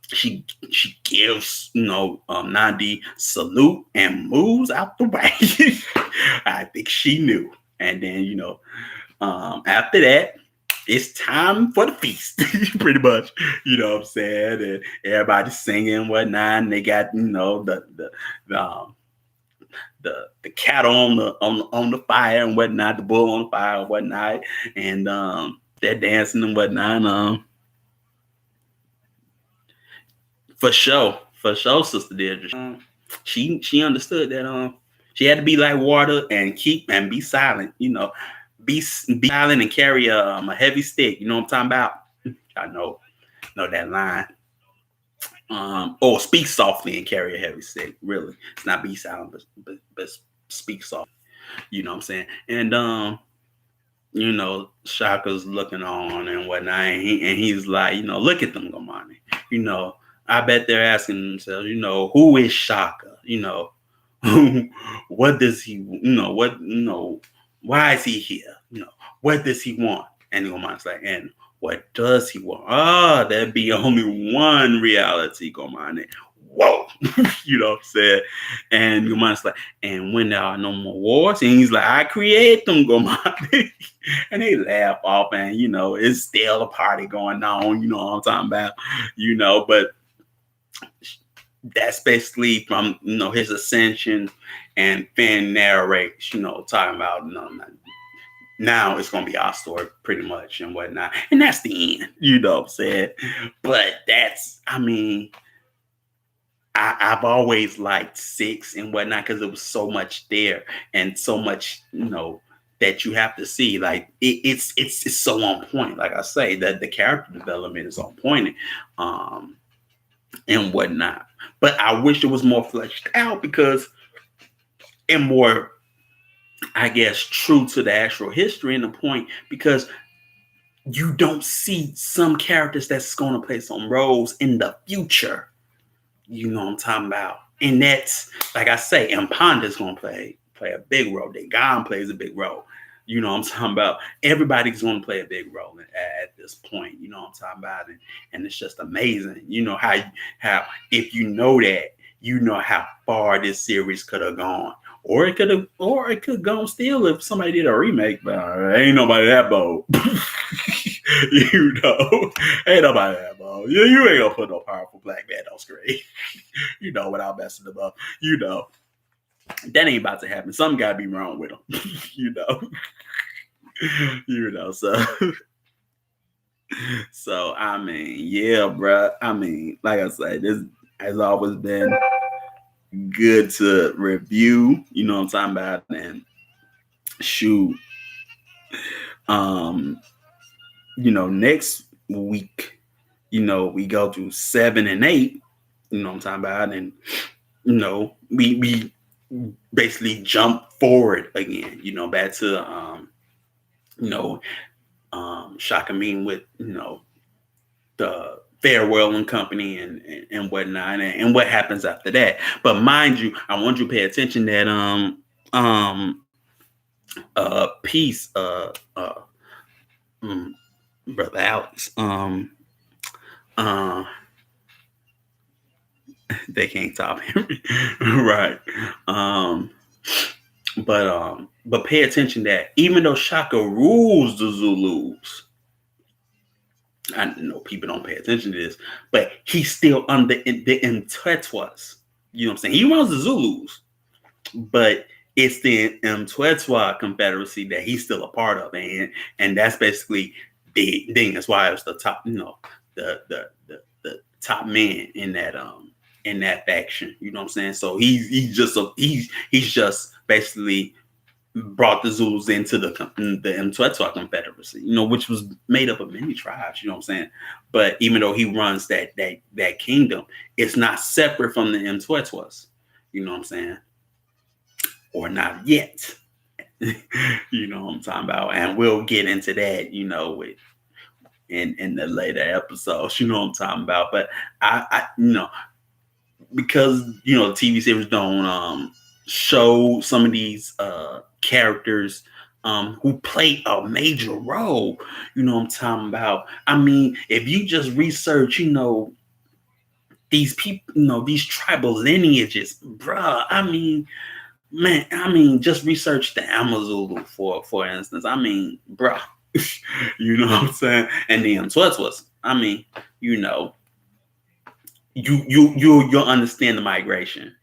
she gives, you know, Nandi salute and moves out the way. I think she knew. And then, you know, after that, it's time for the feast, pretty much. You know what I'm saying? And everybody's singing and whatnot. And they got, you know, the cattle on the fire and whatnot, the bull on the fire and whatnot. And they're dancing and whatnot. For sure, Sister Deirdre. She understood that she had to be like water and be silent. You know, be silent and carry a heavy stick. You know what I'm talking about? I know that line. Or speak softly and carry a heavy stick. Really, it's not be silent, but speak softly. You know what I'm saying? And you know, Shaka's looking on and whatnot, and he's like, you know, look at them, Gomani. You know, I bet they're asking themselves, you know, who is Shaka? You know, what does he, why is he here? You know, what does he want? And Gomani's like, and what does he want? There'd be only one reality, Gomani. Whoa, you know what I'm saying? And Gomani's like, and when there are no more wars, and he's like, I create them, Gomani. And they laugh off, and you know, it's still a party going on, you know what I'm talking about, you know, but that's basically from, you know, his ascension, and Finn narrates, you know, talking about, you know, now it's gonna be our story pretty much and whatnot. And that's the end, you know what I'm saying? But that's, I mean, I've always liked 6 and whatnot because it was so much there and so much, you know, that you have to see. Like it's so on point. Like I say, that the character development is on point, and whatnot. But I wish it was more fleshed out and more, I guess, true to the actual history and the point, because you don't see some characters that's going to play some roles in the future. You know what I'm talking about? And that's, like I say, Mpanda's going to play a big role. Dagon plays a big role. You know what I'm talking about? Everybody's going to play a big role at this point. You know what I'm talking about? And it's just amazing. You know how if you know that, you know how far this series could have gone. Or it could have gone still if somebody did a remake, but ain't nobody that bold. You know, ain't nobody that bold. You ain't gonna put no powerful black man on screen. You know, without messing them up. You know, that ain't about to happen. Something gotta be wrong with them. You know, you know. So I mean, yeah, bro. I mean, like I said, has always been good to review. You know what I'm talking about? And shoot, um, next week, we go to 7 and 8. You know what I'm talking about? And we basically jump forward again. Back to you know Shaka mean with the farewell and company and whatnot, and what happens after that. But mind you, I want you to pay attention that um piece um, brother Alex uh they can't top him. Right. um but pay attention that even though Shaka rules the Zulus, I know people don't pay attention to this, but he's still under the Mtwetwas. You know what I'm saying? He runs the Zulus, but it's the Mtwetwa Confederacy that he's still a part of, and that's basically the thing. That's why it was the top, the top man in that faction. You know what I'm saying? So he's just basically brought the Zulus into the Mtwetwa Confederacy, which was made up of many tribes, you know what I'm saying? But even though he runs that kingdom, it's not separate from the Mtwetwas, you know what I'm saying? Or not yet. You know what I'm talking about? And we'll get into that, with in the later episodes, you know what I'm talking about? But I because the TV series don't show some of these characters who play a major role. You know what I'm talking about? I mean, if you just research, these people, these tribal lineages, bruh. I mean, man, just research the Amazulu for instance. I mean, bruh, you know what I'm saying? And then Twitwas. I mean, you'll understand the migration.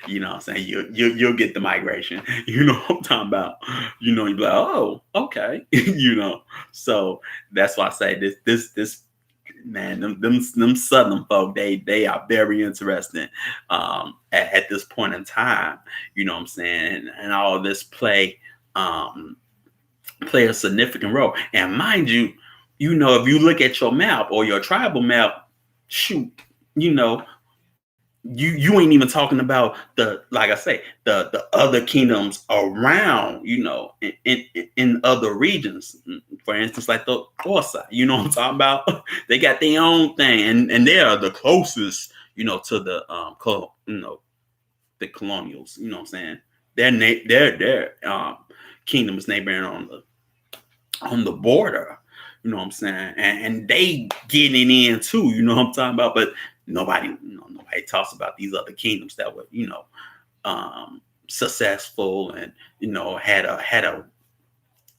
You know what I'm saying? You'll get the migration. You know what I'm talking about? You'll be like, oh, okay. So that's why I say this man, them Southern folk, they are very interesting at this point in time. You know what I'm saying? And all of this play a significant role. And mind you, if you look at your map or your tribal map, shoot, you ain't even talking about like I say, the other kingdoms around, in other regions. For instance, like the Orsa, you know what I'm talking about? They got their own thing, and they are the closest, to the the colonials. You know what I'm saying? Their kingdom is neighboring on the border. You know what I'm saying? And they getting in too. You know what I'm talking about? But nobody talks about these other kingdoms that were, successful and had a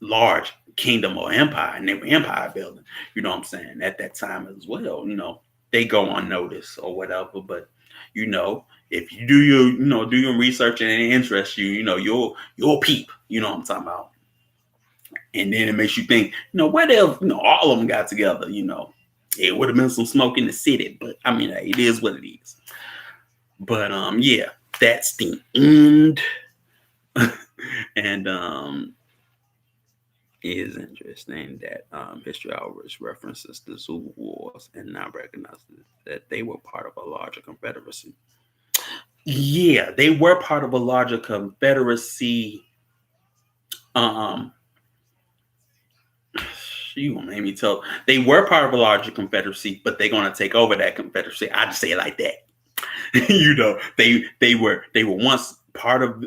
large kingdom or empire, and they were empire building. You know what I'm saying? At that time as well, they go unnoticed or whatever. But if you do your research and it interests you, you'll peep. You know what I'm talking about? And then it makes you think, where the all of them got together. It would have been some smoke in the city, but I mean, it is what it is. But yeah, that's the end. And it is interesting that history always references the Zulu Wars and now recognizes that they were part of a larger confederacy. Yeah, they were part of a larger confederacy. You gonna make me tell. They were part of a larger confederacy, but they're gonna take over that confederacy. I just say it like that. They were once part of,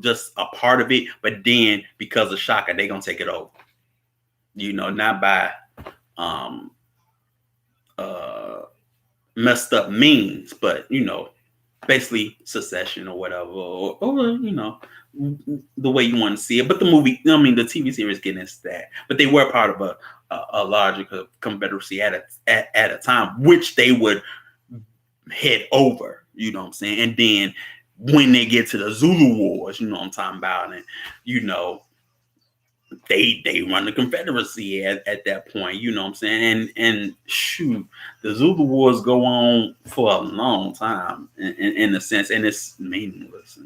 just a part of it, but then because of Shaka, they're gonna take it over. Not by messed up means, but basically secession or whatever, or the way you want to see it. But the TV series getting into that. But they were part of a larger confederacy at a time, which they would head over. You know what I'm saying? And then when they get to the Zulu Wars, you know what I'm talking about, and they run the Confederacy at that point, you know what I'm saying? And shoot, the Zulu Wars go on for a long time in a sense, and it's meaningless,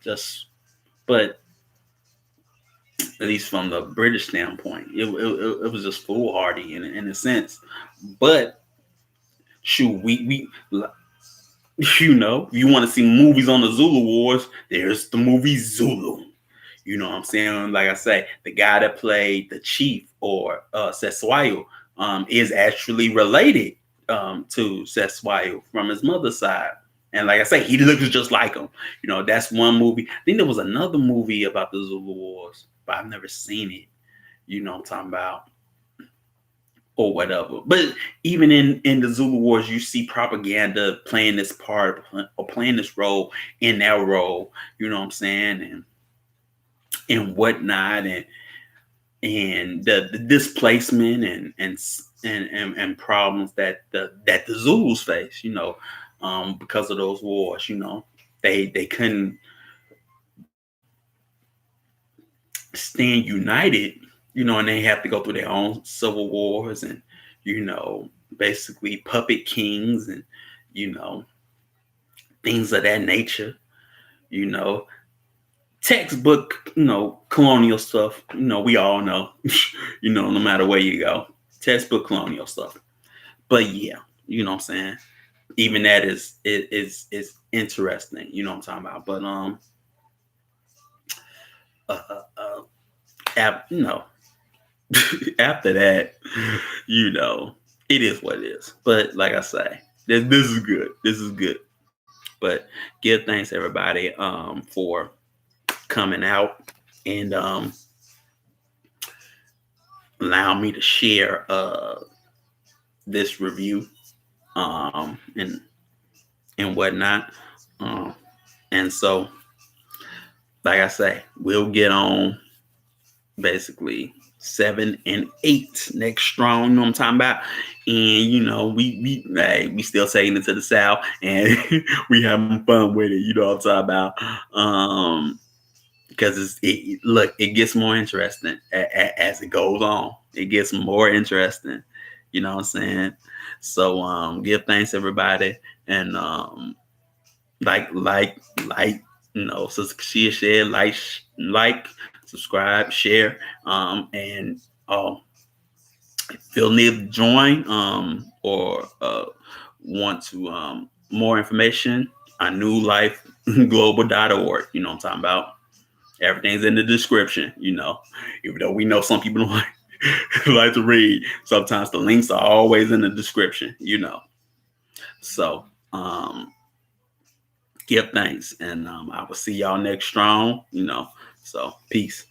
just but at least from the British standpoint, it was just foolhardy in a sense. But shoot, we you want to see movies on the Zulu Wars? There's the movie Zulu. You know what I'm saying? Like I say, the guy that played the chief or Seswayo is actually related to Seswayo from his mother's side. And like I say, he looks just like him. That's one movie. I think there was another movie about the Zulu Wars, but I've never seen it. You know what I'm talking about? Or whatever. But even in the Zulu Wars, you see propaganda playing this part or playing this role in that role. You know what I'm saying? And whatnot, and the displacement and problems that the Zulus face, because of those wars. They couldn't stand united, and they have to go through their own civil wars and basically puppet kings and you know things of that nature. You know, textbook, colonial stuff. We all know, no matter where you go, textbook colonial stuff. But yeah, you know what I'm saying. Even that is interesting. You know what I'm talking about. But uh, uh, uh after that, it is what it is. But like I say, this is good. This is good. But give thanks everybody for coming out and allow me to share this review and whatnot. Um, and so, like I say, we'll get on basically 7 and 8 next strong. You know what I'm talking about? And we still taking it to the south, and we having fun with it. You know what I'm talking about? Because it gets more interesting as it goes on. It gets more interesting. You know what I'm saying? So give thanks everybody, and like so share, like, subscribe, share, and feel need to join or want to more information on newlifeglobal.org. You know what I'm talking about? Everything's in the description, even though we know some people don't like to read. Sometimes the links are always in the description, So give thanks, and I will see y'all next strong, So peace.